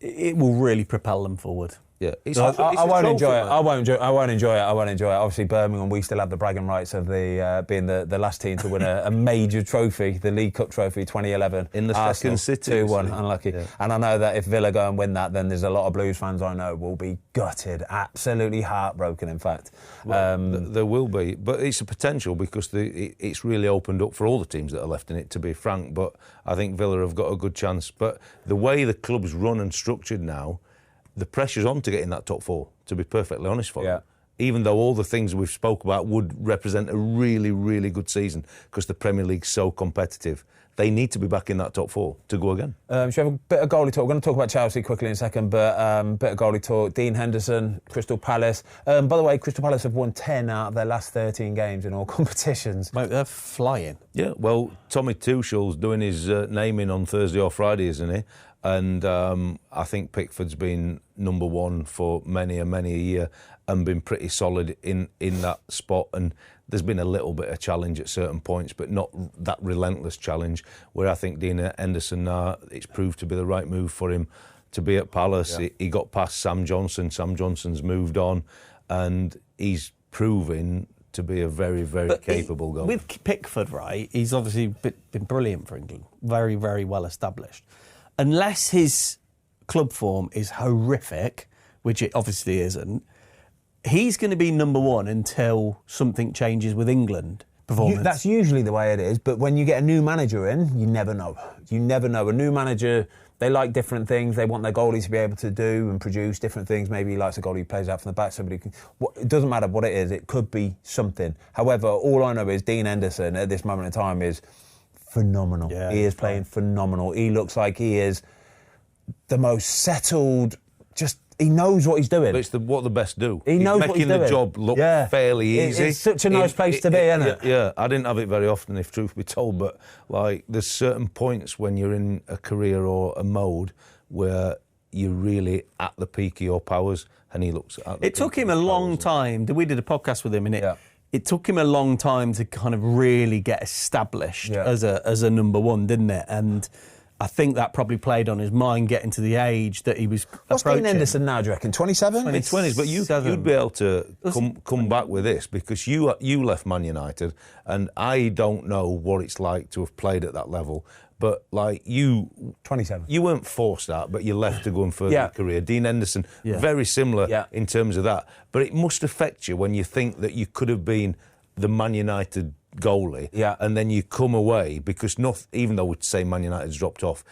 it will really propel them forward. Yeah, I won't enjoy it. I won't enjoy it. Obviously, Birmingham, we still have the bragging rights of being the last team to win a major trophy, the League Cup trophy, 2011. In the second city. 2-1, unlucky. Yeah. And I know that if Villa go and win that, then there's a lot of Blues fans I know will be gutted, absolutely heartbroken, in fact. Well, there will be, but it's a potential because it's really opened up for all the teams that are left in it, to be frank. But I think Villa have got a good chance. But the way the club's run and structured now, the pressure's on to get in that top 4, to be perfectly honest for them. Even though all the things we've spoke about would represent a really, really good season because the Premier League's so competitive, they need to be back in that top 4 to go again. Should we have a bit of goalie talk? We're going to talk about Chelsea quickly in a second, but bit of goalie talk. Dean Henderson, Crystal Palace. By the way, Crystal Palace have won 10 out of their last 13 games in all competitions. Mate, they're flying. Yeah, well, Tommy Tuchel's doing his naming on Thursday or Friday, isn't he? And I think Pickford's been number 1 for many a year and been pretty solid in that spot. And there's been a little bit of challenge at certain points, but not that relentless challenge, where I think Dean Henderson, it's proved to be the right move for him to be at Palace. Yeah. He got past Sam Johnson. Sam Johnson's moved on, and he's proving to be a very, very capable goalie. With Pickford, right, he's obviously been brilliant for England. Very, very well established. Unless his club form is horrific, which it obviously isn't, he's going to be number 1 until something changes with England performance. That's usually the way it is, but when you get a new manager in, you never know. You never know. A new manager, they like different things. They want their goalie to be able to do and produce different things. Maybe he likes a goalie who plays out from the back. Somebody can. It doesn't matter what it is. It could be something. However, all I know is Dean Henderson at this moment in time is phenomenal. Yeah, he is playing phenomenal. He looks like he is the most settled, just he knows what he's doing. But it's what the best do. He knows making what he's doing. the job look fairly easy. It's such a nice place to be, isn't it? Yeah, I didn't have it very often, if truth be told, but like there's certain points when you're in a career or a mode where you're really at the peak of your powers, and he looks at the It took him a long time. We did a podcast with him, and it took him a long time to kind of really get established as a number one, didn't it? And I think that probably played on his mind, getting to the age that he was What's approaching. Dean Henderson now, do you reckon? 27? Mid-20s, but you'd be able to come back with this, because you left Man United, and I don't know what it's like to have played at that level. But like you, 27. You weren't forced out, but you left to go and further your career. Dean Henderson, very similar in terms of that. But it must affect you when you think that you could have been the Man United goalie, and then you come away, because even though we'd say Man United's dropped off,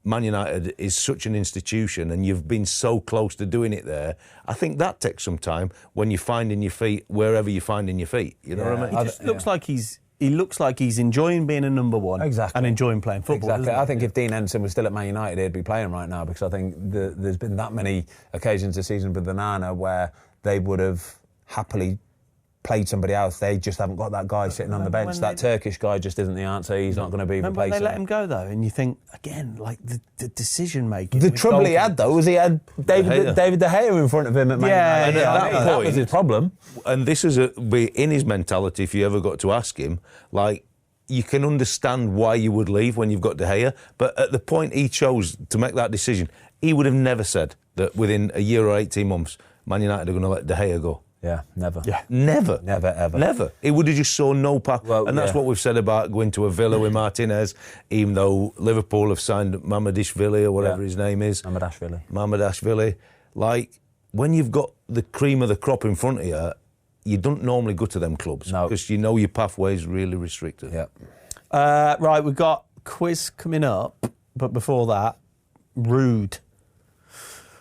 Man United is such an institution, and you've been so close to doing it there. I think that takes some time when you're finding your feet wherever you're finding your feet. You know what I mean? He just looks like he looks like he's enjoying being a number one and enjoying playing football. Exactly. I think if Dean Henderson was still at Man United, he'd be playing right now, because I think there's been that many occasions this season with Banana where they would have happily played somebody else. They just haven't got that guy sitting on the bench. That Turkish guy just isn't the answer. He's not going to be replaced. When they let him go, though, and you think, again, like the decision-making. The trouble he had, though, was he had David De Gea in front of him at Man United. That was his problem. And this is be in his mentality, if you ever got to ask him, like, you can understand why you would leave when you've got De Gea, but at the point he chose to make that decision, he would have never said that within a year or 18 months, Man United are going to let De Gea go. Yeah, never. Yeah, never. Never, ever. Never. It would have just saw no path. Well, and that's what we've said about going to a Villa with Martinez, even though Liverpool have signed Mamadishvili or whatever his name is. Mamadashvili. Like, when you've got the cream of the crop in front of you, you don't normally go to them clubs because you know your pathway is really restricted. Yeah. Right, we've got quiz coming up, but before that, Ruud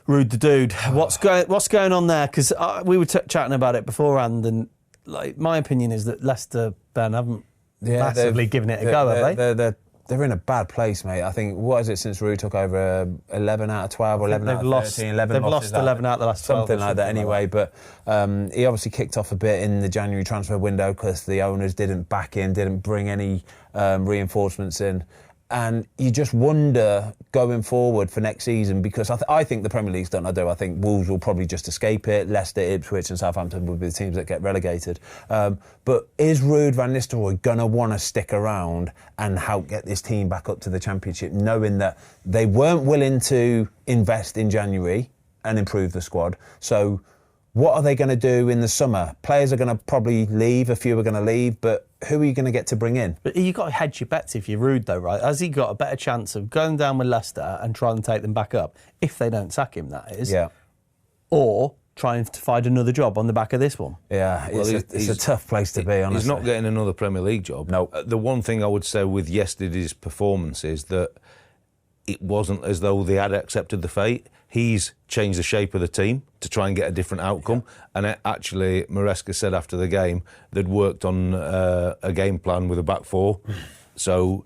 the dude. What's going on there? Because we were chatting about it beforehand, and like my opinion is that Leicester haven't massively given it a go, have they? They're in a bad place, mate. I think, what is it since Ruud took over? 11 out of 12 or 11 out of 13? They've lost 11 out of the last 12. Something like that anyway. But he obviously kicked off a bit in the January transfer window because the owners didn't back in, didn't bring any reinforcements in. And you just wonder going forward for next season, because I think the Premier League's done. I think Wolves will probably just escape it. Leicester, Ipswich and Southampton will be the teams that get relegated. But is Ruud van Nistelrooy going to want to stick around and help get this team back up to the Championship, knowing that they weren't willing to invest in January and improve the squad? So what are they going to do in the summer? Players are going to probably leave, a few are going to leave, but who are you going to get to bring in? But you've got to hedge your bets if you're Ruud, though, right? Has he got a better chance of going down with Leicester and trying to take them back up, if they don't sack him, that is? Yeah. Or trying to find another job on the back of this one? Yeah, it's a tough place to be, honestly. He's not getting another Premier League job. No. The one thing I would say with yesterday's performance is that it wasn't as though they had accepted the fate. He's changed the shape of the team to try and get a different outcome. And actually, Maresca said after the game they'd worked on a game plan with a back four. So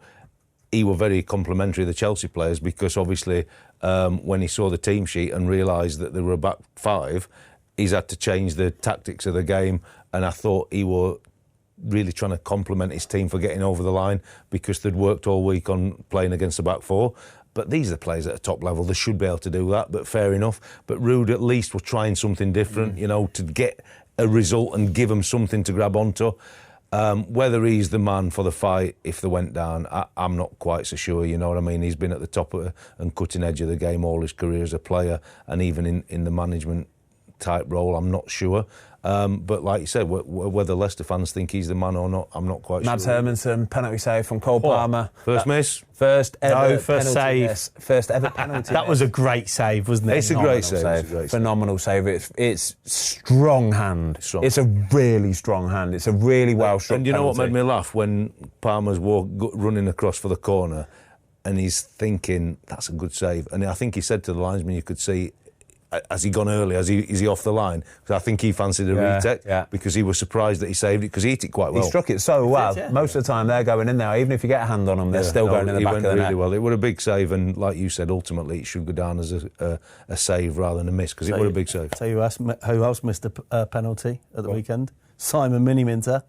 he were very complimentary of the Chelsea players, because obviously when he saw the team sheet and realised that they were a back five, he's had to change the tactics of the game. And I thought he were really trying to compliment his team for getting over the line, because they'd worked all week on playing against the back four. But these are the players at a top level. They should be able to do that, but fair enough. But Ruud at least were trying something different, you know, to get a result and give them something to grab onto. Whether he's the man for the fight if they went down, I'm not quite so sure, you know what I mean? He's been at the top and cutting edge of the game all his career as a player, and even in the management type role, I'm not sure. But like you said, whether Leicester fans think he's the man or not, I'm not quite Mads sure. Hermansen, penalty save from Cole Palmer. First miss? First ever first penalty save. miss. First ever penalty That miss. was a great save, wasn't it? It's a great save. Phenomenal save. It's strong hand. It's a really strong hand. It's a really well-struck And you know what penalty. made me laugh? When Palmer's running across for the corner and he's thinking, that's a good save. And I think he said to the linesman, you could see has he gone early? Is he off the line? Because I think he fancied a retake because he was surprised that he saved it because he hit it quite well. He struck it so well. Most of the time they're going in there. Even if you get a hand on them, they're still going in the back of the net. He went really well. It was a big save, and like you said, ultimately it should go down as a save rather than a miss because it was a big save. Tell you who else missed a penalty at the weekend? Simon Miniminter.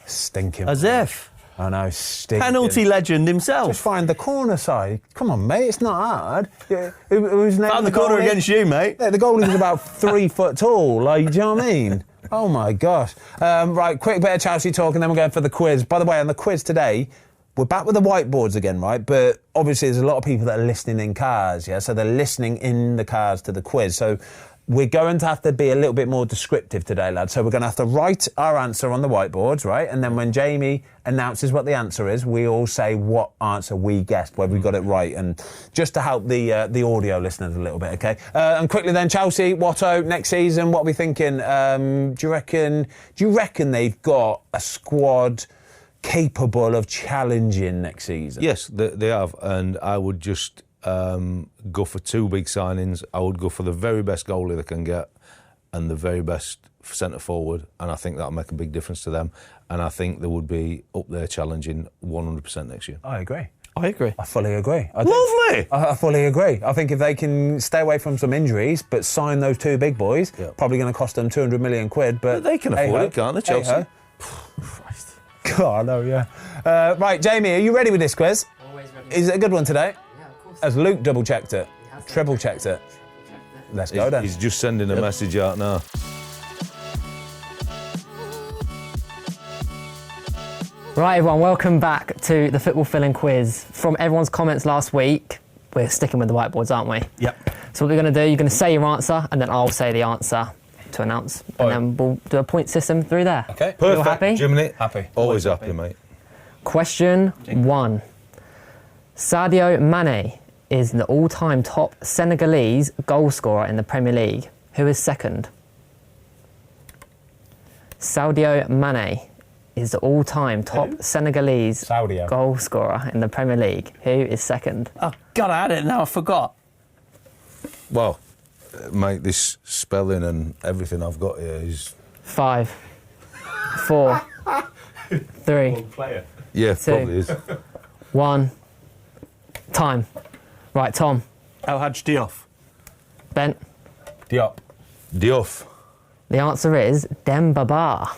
Stinking. As if. I know, stinking. Penalty legend himself. Just find the corner side. Come on, mate, it's not hard. Who's found the corner against you, mate. Yeah, the goalie was about 3 foot tall. Like, do you know what I mean? Oh my gosh. Right, quick bit of Chelsea talk, and then we're going for the quiz. By the way, on the quiz today, we're back with the whiteboards again, right? But obviously, there's a lot of people that are listening in cars, yeah. So they're listening in the cars to the quiz. So we're going to have to be a little bit more descriptive today, lads. So we're going to have to write our answer on the whiteboards, right? And then when Jamie announces what the answer is, we all say what answer we guessed, whether we got it right, and just to help the audio listeners a little bit, okay? And quickly then, Chelsea, Watto, next season, what are we thinking? Do you reckon they've got a squad capable of challenging next season? Yes, they have, and I would just go for 2 big signings. I would go for the very best goalie they can get and the very best centre forward, and I think that'll make a big difference to them. And I think they would be up there challenging 100% next year. I agree. I fully agree. Lovely! I fully agree. I think if they can stay away from some injuries but sign those 2 big boys, probably going to cost them 200 million quid. But they can afford it, can't they, Chelsea? Christ. God, I know, yeah. Right, Jamie, are you ready with this quiz? Always ready. Is it a good one today? Yeah, of course. Has Luke double-checked it? Triple-checked it? Let's go then. He's just sending a message out now. Right, everyone, welcome back to the Football Filling Quiz. From everyone's comments last week, we're sticking with the whiteboards, aren't we? Yep. So what we're going to do, you're going to say your answer, and then I'll say the answer to announce. And then we'll do a point system through there. Okay. Perfect. You all happy? Jiminy. Happy. Always happy, mate. Question 1. Sadio Mane is the all-time top Senegalese goal scorer in the Premier League. Who is second? Sadio Mane is the all-time top Senegalese goal scorer in the Premier League. Who is second? Oh, God, I had it now, I forgot. Well, mate, this spelling and everything I've got here is... 5, 4, 3, Yeah, 2, probably is. 1. Time. Right, Tom. El Hadj Diouf. Ben. Diouf. The answer is Dembaba.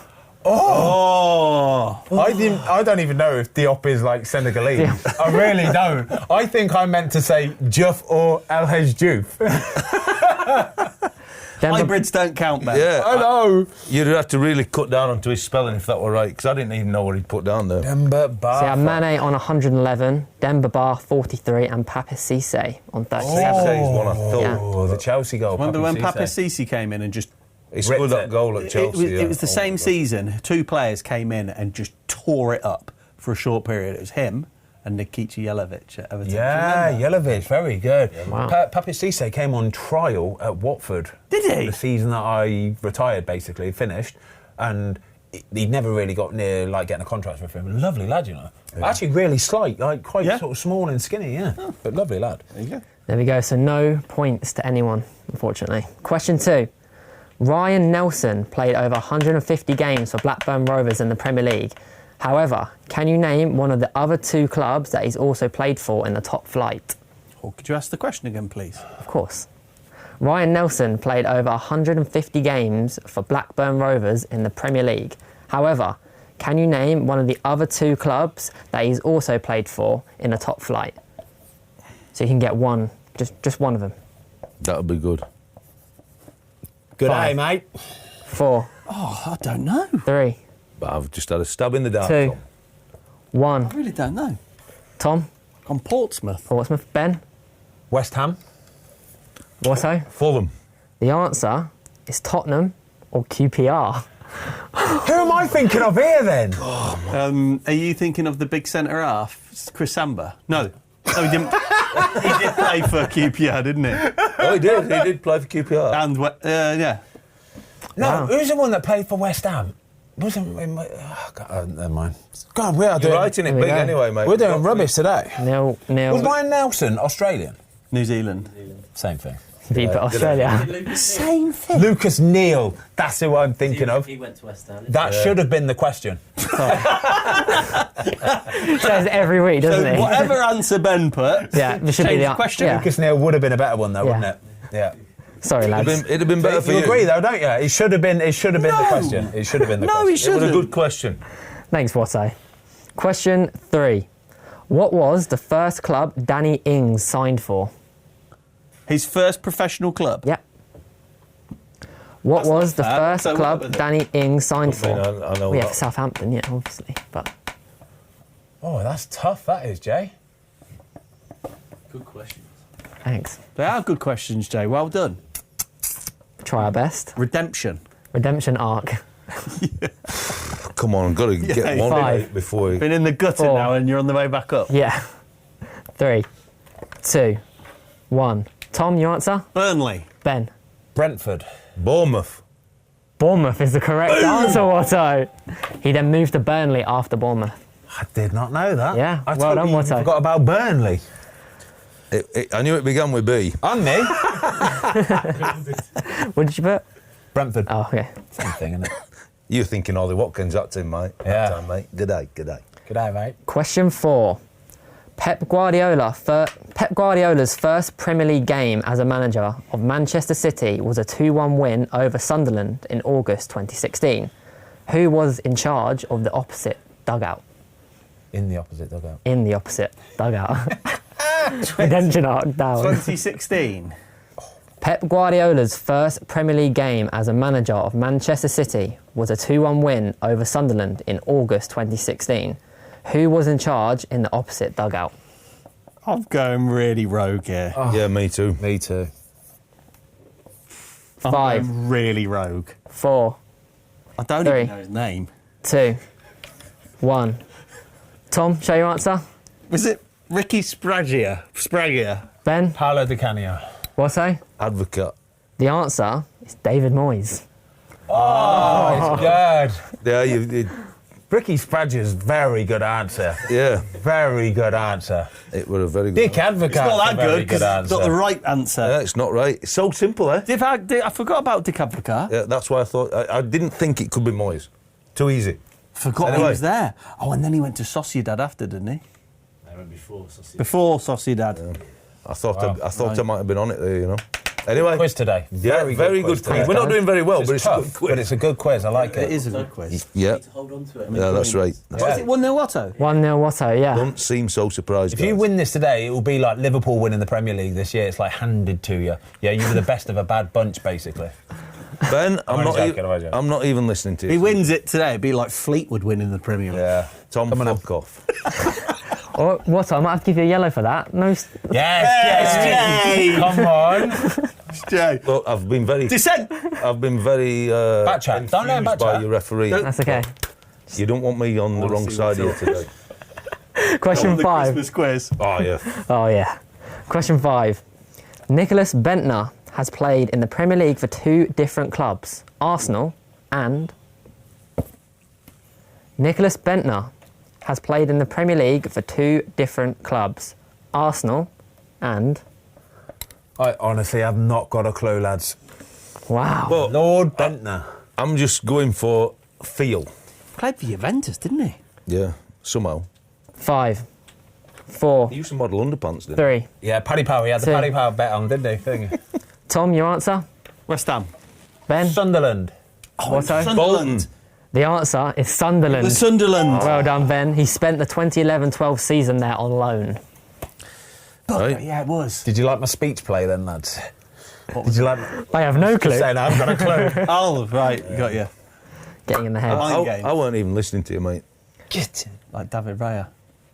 Oh! I don't even know if Diop is like Senegalese. I really don't. I think I meant to say Diouf or El Hadj Diouf. Hybrids don't count, man. Yeah, I know. You'd have to really cut down onto his spelling if that were right, because I didn't even know what he'd put down there. Dembaba. So yeah, Mane on 111, Dembaba 43, and Pape Cisse on 37. Cisse's one I thought. Yeah. Oh, the Chelsea goal. Wonder when Pape Pape Cisse. Cisse came in and just... He scored that goal at Chelsea. It was the same season. 2 players came in and just tore it up for a short period. It was him and Nikica Jelavic at Everton. Yeah, Jelavic, very good. Wow. Pape Cisse came on trial at Watford. Did he? The season that I retired, basically, finished. And he never really got near like getting a contract with him. Lovely lad, you know. Yeah. Actually, really slight, like quite sort of small and skinny, but lovely lad. There you go. There we go, so no points to anyone, unfortunately. Question 2. Ryan Nelson played over 150 games for Blackburn Rovers in the Premier League. However, can you name one of the other 2 clubs that he's also played for in the top flight? Oh, could you ask the question again, please? Of course. Ryan Nelson played over 150 games for Blackburn Rovers in the Premier League. However, can you name one of the other 2 clubs that he's also played for in the top flight? So you can get one, just one of them. That would be good. Good 5, eye, mate. 4, Oh, I don't know. 3, But I've just had a stab in the dark. 2, Tom. 1. I really don't know. Tom, On Portsmouth. Portsmouth, Ben, West Ham. Watto. Fulham. The answer is Tottenham or QPR. Who am I thinking of here then? Are you thinking of the big centre half, Chris Samba? No. No, he didn't. He did play for QPR, didn't he? Oh, he did. He did play for QPR. And, yeah. No, Wow. who's the one that played for West Ham? Wasn't never mind. God, You're writing it we big go. anyway, mate. We're doing rubbish today. Neil. Was Ryan Nelson Australian? New Zealand. Same thing. Beat Australia. Same thing. Lucas Neal, that's who I'm thinking of. He went to West Ham. That should have been the question. Says every week, doesn't he? Whatever answer Ben put, Yeah, this should be change the the question. Yeah. Lucas Neal would have been a better one, though, wouldn't it? Yeah. Sorry, lads. It'd have been better for You you. agree, though, don't you? It should have been. The question. It should have been the No, question. he It was shouldn't. a good question. Thanks, Watto. Question 3. What was the first club Danny Ings signed for? His first professional club. Yep. What That's was the not fair. first So what club was it? Danny Ings signed for? I know Well, yeah, that. for Southampton, yeah, obviously. But Oh, that's tough, that is, Jay. Good questions. thanks. They are good questions, Jay. Well done. Try our best. Redemption. Redemption arc. Come on, got to get one 5. right before. Been in the gutter 4. now and you're on the way back up. Yeah. 3, 2, 1. Tom, your answer? Burnley. Ben. Brentford. Bournemouth. Bournemouth is the correct answer, Watto. He then moved to Burnley after Bournemouth. I did not know that. Yeah, I well done, totally Watto. forgot about Burnley. I knew it began with B. And me. What did you put? Brentford. Oh, okay. Same thing, isn't it? You're thinking Ollie Watkins, that team, mate. Yeah. That time, mate. Good day. Good day, mate. Question 4. Pep Guardiola's first Premier League game as a manager of Manchester City was a 2-1 win over Sunderland in August 2016. Who was in charge of the opposite dugout? In the opposite dugout. In the opposite dugout. Redemption arc down. 2016. Pep Guardiola's first Premier League game as a manager of Manchester City was a 2-1 win over Sunderland in August 2016. Who was in charge in the opposite dugout? I'm going really rogue here. Yeah, me too. Me too. 5. 5, I'm really rogue. 4, I don't 3. even know his name. 2, 1. Tom, show your answer. Was it Ricky Spragia? Ben, Paolo Di Canio. Watto? Advocate. The answer is David Moyes. Oh, it's good. Yeah, you did. Ricky Spragg's very good answer. Yeah, Very good answer. it was a very good. Dick Advocate's It's not a that very good because good it's not the answer. right answer. Yeah, it's not right. It's so simple, eh? I forgot about Dick Advocat. Yeah, that's why I thought. I didn't think it could be Moyes. Too easy. Forgot he Anyway. was there. Oh, and then he went to Sociedad after, didn't he? I went before, so see. Before Sociedad. I thought. Wow. I thought I might have been on it there. You know. Anyway, Quiz today. yeah, very good today. quiz. We're not doing very well, but it's a tough, good quiz. but it's a good quiz. I like It it. is a good quiz. Yeah, Need to hold on to it. yeah, that's right. What is it, 1-0 Watto? 1-0 Watto, yeah. Don't seem so surprised. If you guys. win this today, it will be like Liverpool winning the Premier League this year. It's like handed to you. Yeah, you were the best of a bad bunch, basically. Ben, I'm only not. joking, I'm joking. I'm not even listening to you. He wins it today, it'd be like Fleetwood winning the Premier League. Yeah. Tom, Come on, fuck off. Or Watto, I might have to give you a yellow for that. No, Yes, come on. Jay. Look, I've been very. Dissent! I've been very. Backchat. Don't let him confused by backchat. your referee. that's okay. You don't want me on the wrong see side what's here today. Question The 5. Christmas quiz. Oh yeah. Oh, yeah. Question 5. Nicholas Bentner has played in the Premier League for 2 different clubs, Arsenal and... Nicholas Bentner has played in the Premier League for 2 different clubs, Arsenal and... I honestly have not got a clue, lads. Wow. Well, Lord Bentner. I'm just going for feel. Played for Juventus, didn't he? Yeah, somehow. 5, 4, He used to model underpants, didn't 3. Yeah, Paddy Power. He had the 2. Paddy Power bet on, didn't he? Thing. Tom, your answer? West Ham. Ben? Sunderland. Watto? Sunderland. The answer is Sunderland. The Sunderland. Well done, Ben. He spent the 2011-12 season there on loan. Right. Yeah, it was. Did you like my speech play then, lads? Did you like? I have no clue. Saying I haven't got a clue. Oh, right, got you. Getting in the head. Mind games. I weren't even listening to you, mate. Like David Raya.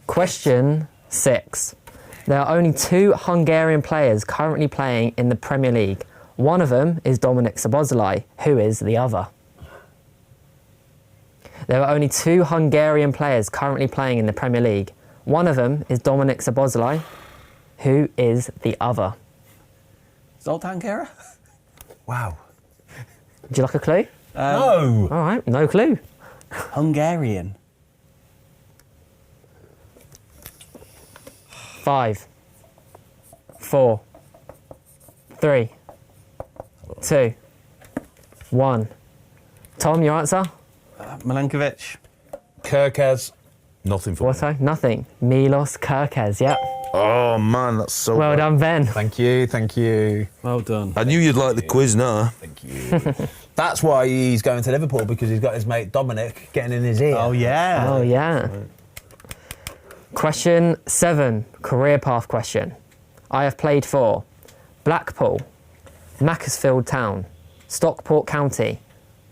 Question 6. There are only 2 Hungarian players currently playing in the Premier League. One of them is Dominik Szoboszlai. Who is the other? There are only 2 Hungarian players currently playing in the Premier League. One of them is Dominik Szoboszlai. Who is the other? Zoltan Kera? Wow. Would you like a clue? No. All right, no clue. Hungarian. 5, 4, 3, 2, 1. Tom, your answer? Milankovic. Kerkez. Nothing for me. Watto? Nothing. Milos Kerkez, yep. Oh, man, that's so Well bad. done, Ben. Thank you, thank you. Well done. I knew you'd like the quiz now. Thank you. That's why he's going to Liverpool, because he's got his mate Dominic getting in his ear. Oh, yeah. Oh, yeah. Question 7, career path question. I have played for Blackpool, Macclesfield Town, Stockport County,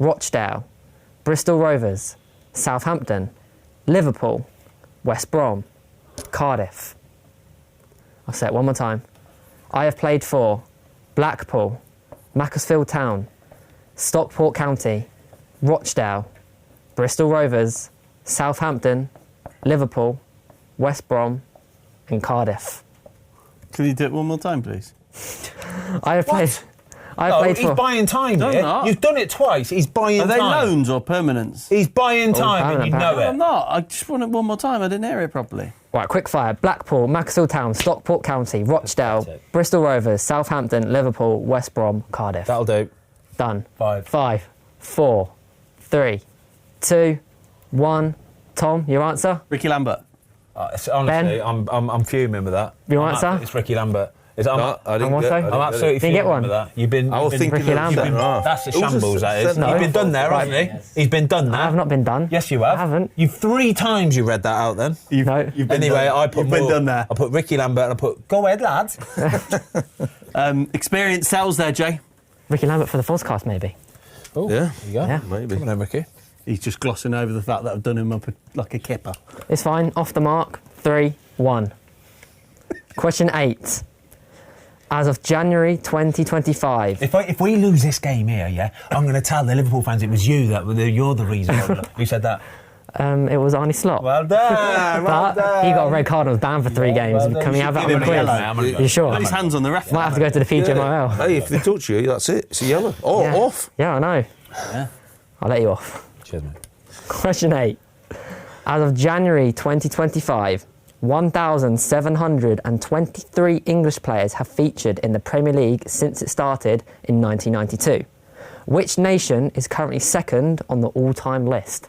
Rochdale, Bristol Rovers, Southampton, Liverpool, West Brom, Cardiff. I'll say it one more time. I have played for Blackpool, Macclesfield Town, Stockport County, Rochdale, Bristol Rovers, Southampton, Liverpool, West Brom, and Cardiff. Can you do it one more time, please? I have played. I have No, played he's for. buying time No, here. not. You've done it twice. He's buying Are they time. loans or permanents? He's buying time and you know permanent, No, I'm it. not. I just want it one more time. I didn't hear it properly. Right, quick fire. Blackpool, Macclesfield Town, Stockport County, Rochdale, Bristol Rovers, Southampton, Liverpool, West Brom, Cardiff. That'll do. Done. 5. 5, 4, 3, 2, 1. Tom, your answer? Ricky Lambert. Honestly, Ben? I'm fuming with that. Your answer? It's Ricky Lambert. It's, I'm, No, I didn't And get, Watto? I didn't I'm absolutely Did you fuming get one? with that. You've been. I was you've been- thinking Ricky of Lambert. centre half. That's a Who's shambles, that is. centre He's been half? done there, Right. hasn't he? He's been done there. I have not been done. Yes, you have. I haven't. You've 3 times you read that out then. No. You've been Anyway, done. I put You've been more- done there. I put Ricky Lambert and I put, go ahead, lads. Experience sells there, Jay. Ricky Lambert for the Fozcast, maybe. Oh, Yeah. there you go. Yeah. Maybe. Come on then, Ricky. He's just glossing over the fact that I've done him up like a kipper. It's fine. Off the mark. 3, 1. Question 8. As of January 2025. If we lose this game here, yeah, I'm going to tell the Liverpool fans it was you you're the reason. Who said that? It was Arnie Slot. Well done. But he got a red card and was banned for 3 games. well done. Can we You have that should on the give him a quiz? yellow. I'm gonna go. You sure? Got his hands on the ref. Might have to go to the PGMOL. Hey, if they touch you, that's it. It's a yellow. Oh, Yeah. off. Yeah, I know. Yeah. I'll let you off. Cheers, mate. Question 8. As of January 2025, 1,723 English players have featured in the Premier League since it started in 1992. Which nation is currently second on the all-time list?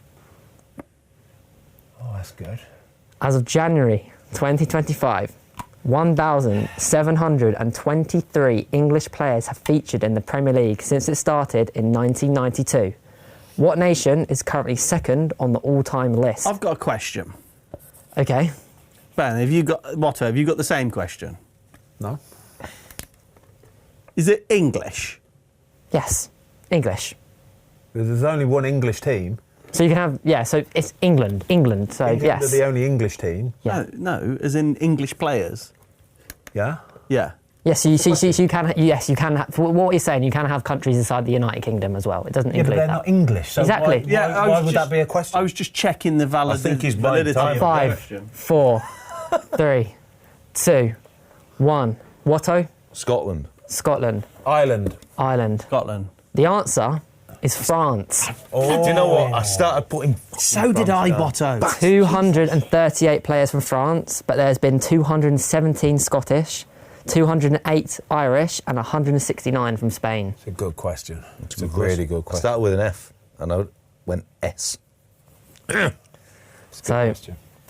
Oh, that's good. As of January 2025, 1,723 English players have featured in the Premier League since it started in 1992. What nation is currently second on the all-time list? I've got a question. Okay. Ben, have you got the same question? No. Is it English? Yes. English. There's only one English team. So you can have, yeah, so it's England. So England yes. are the only English team. Yeah. No, as in English players. Yeah. Yeah. Yes, you can, yes, you can have, for what you're saying, you can have countries inside the United Kingdom as well. It doesn't Yeah, but include they're that. not English. So Exactly. Why would that be a question? I was just checking the I think he's buying validity time. of the 5, question. 4, 3, 2, 1. Watto? Scotland. Scotland. Ireland. Ireland. Scotland. The answer is France. Do you know what? I started putting. So did I, Watto. 238 players from France, but there's been 217 Scottish, 208 Irish, and 169 from Spain. It's a good question. It's a really good I question. started with an F and I went S. So,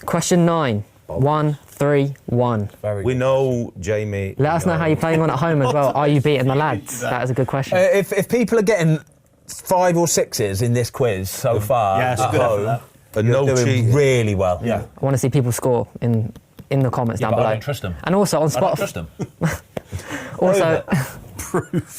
question 9. 1, 3, 1. Very We good. know, Jamie. Let us know how you're playing on at home as well. Are you beating the lads? That is a good question. If people are getting 5 or 6s in this quiz so far Yeah, it's at good effort, home, that. And you're no doing cheating. really well. Yeah. I want to see people score in the comments down but I below. don't trust them. And also on I don't Spotify. trust them. Also,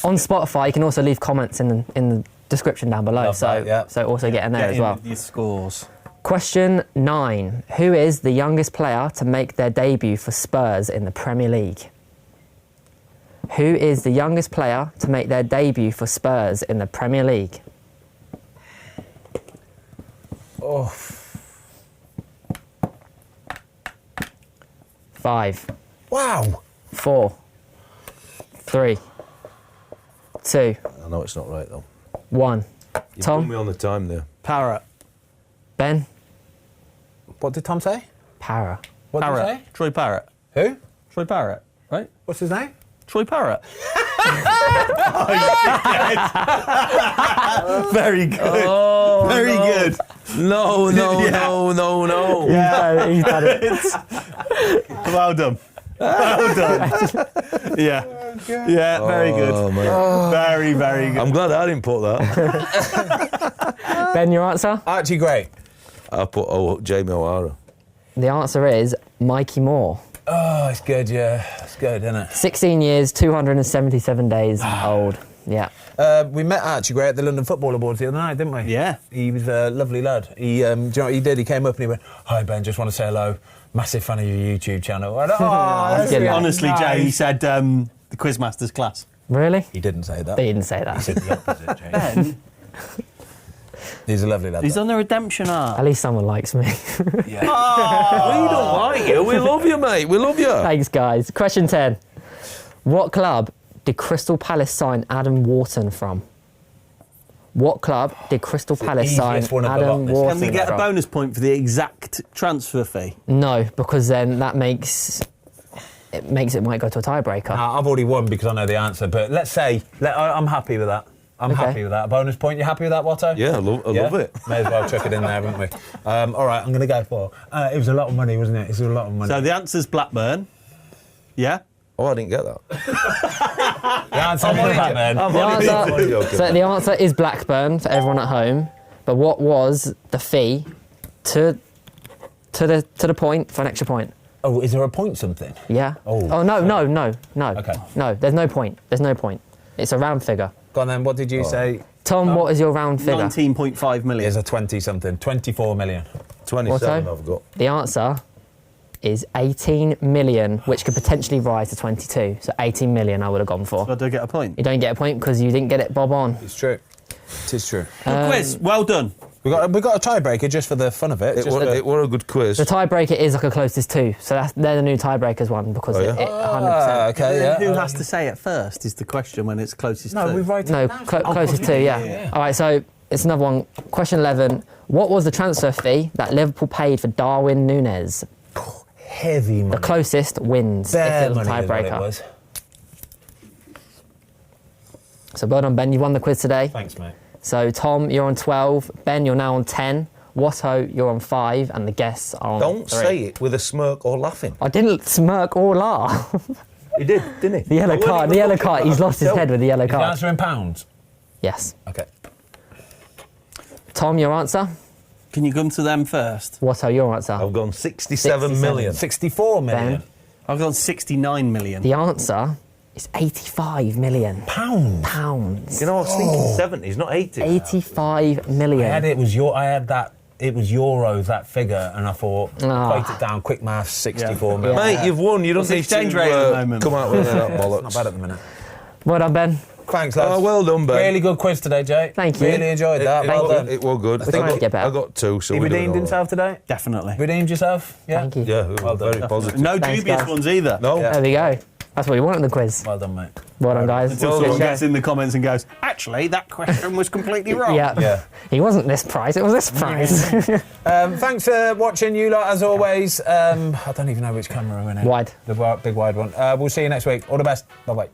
on Spotify, you can also leave comments in the description down below. Love So, that, yeah. so also get in there Get as in well. with your scores. Question 9. Who is the youngest player to make their debut for Spurs in the Premier League? Who is the youngest player to make their debut for Spurs in the Premier League? Oh, 5, wow. 4, 3, 2, I know it's not right though. 1. You Tom? put me on the time there. Parrot. Ben? What did Tom say? Para. What did Parrot. he say? Troy Parrott. Who? Troy Parrott. right? What's his name? Troy Parrott. Very good. Oh, Very good. No. Yeah. He's done it. Well done. Well done. Yeah. Yeah, very good. Oh, mate. Very, very good. I'm glad I didn't put that. Ben, your answer? Archie Gray. I put Jamie O'Hara. The answer is Mikey Moore. Oh, it's good, yeah. It's good, isn't it? 16 years, 277 days old. Yeah. We met Archie Gray at the London Football Awards the other night, didn't we? Yeah. He was a lovely lad. He, do you know what he did? He came up and he went, "Hi, Ben, just want to say hello. Massive fan of your YouTube channel." I went, that's good. really Honestly, nice. Jay, he said the Quizmaster's class. Really? He didn't say that. They didn't say that. He said the opposite, Jay. Ben, He's a lovely lad. he's though. on the redemption arc. At least someone likes me. We don't like you. We love you, mate. We love you. Thanks, guys. Question 10. What club did Crystal Palace sign Adam Wharton from? What club did Crystal Palace sign easiest one of the Adam lot, this. Wharton Can we get a from? bonus point for the exact transfer fee? No, because then that makes it might go to a tiebreaker. I've already won because I know the answer, but let's say, I'm happy with that. I'm Okay. happy with that. A bonus point, you happy with that, Watto? Yeah, I love it. May as well chuck it in there, haven't we? All right, I'm going to go for... it was a lot of money, wasn't it? It was a lot of money. So the answer's Blackburn. Yeah? Oh, I didn't get that. the answer is Blackburn. The answer is Blackburn for everyone at home. But what was the fee to the point for an extra point? Oh, is there a point something? Yeah. Oh. No. Okay. No, there's no point. There's no point. It's a round figure. Go on then, what did you say? Tom, what is your round figure? 19.5 million. There's a 20-something, 24 million. 27 Watto? I've got. The answer is 18 million, which could potentially rise to 22. So 18 million I would have gone for. So I do get a point. You don't get a point because you didn't get it bob on. It's true. It is true. Good quiz. Well done. We got a tiebreaker just for the fun of it. It were a good quiz. The tiebreaker is like a closest two. So they're the new tiebreakers one because Oh, yeah? it 100%. Okay, yeah. Who has to say it first is the question when it's closest to. No, we write it No, down. closest two, yeah. All right, so it's another one. Question 11. What was the transfer fee that Liverpool paid for Darwin Núñez? Heavy money. The closest wins Bare if it was a money is what it tiebreaker. was. So well done, Ben. You won the quiz today. Thanks, mate. So Tom, you're on 12. Ben, you're now on 10. Watto, you're on 5, and the guests are on Don't 3. say it with a smirk or laughing. I didn't smirk or laugh. He did, didn't he? The yellow card. The yellow card. He's lost his head with the yellow Is the card. answer in pounds? Yes. Okay. Tom, your answer. Can you come to them first? Watto, your answer. I've gone 67 million. 64 million. Ben, I've gone 69 million. the answer is 85 million Pounds. pounds. You know, I was thinking 70s, not 80. 85 million. I had that. It was euros, that figure, and I thought, equate it down, quick maths, 64 million. Mate, you've won. You don't What's the need exchange to rate at the moment? come out with that It's bollocks. not bad at the minute. Well done, Ben. Thanks, lads. Oh, well done, Ben. Really good quiz today, Jay. Thank you. Really enjoyed that. Well done. It was good. We're trying to get better. I got 2, so He we're doing redeemed all himself today? Definitely. Redeemed yourself? Yeah? Thank you. right. Yeah, Well done, very definitely. positive. No Thanks, dubious guys. ones either. No. There we go. That's what you want in the quiz. Well done, mate. Well done, guys. Until Well someone done. gets in the comments and goes, actually, that question was completely wrong. Yeah. Yeah. He wasn't this price, it was this price. Thanks for watching, you lot, as always. I don't even know which camera we're in. Wide. The big wide one. We'll see you next week. All the best. Bye-bye.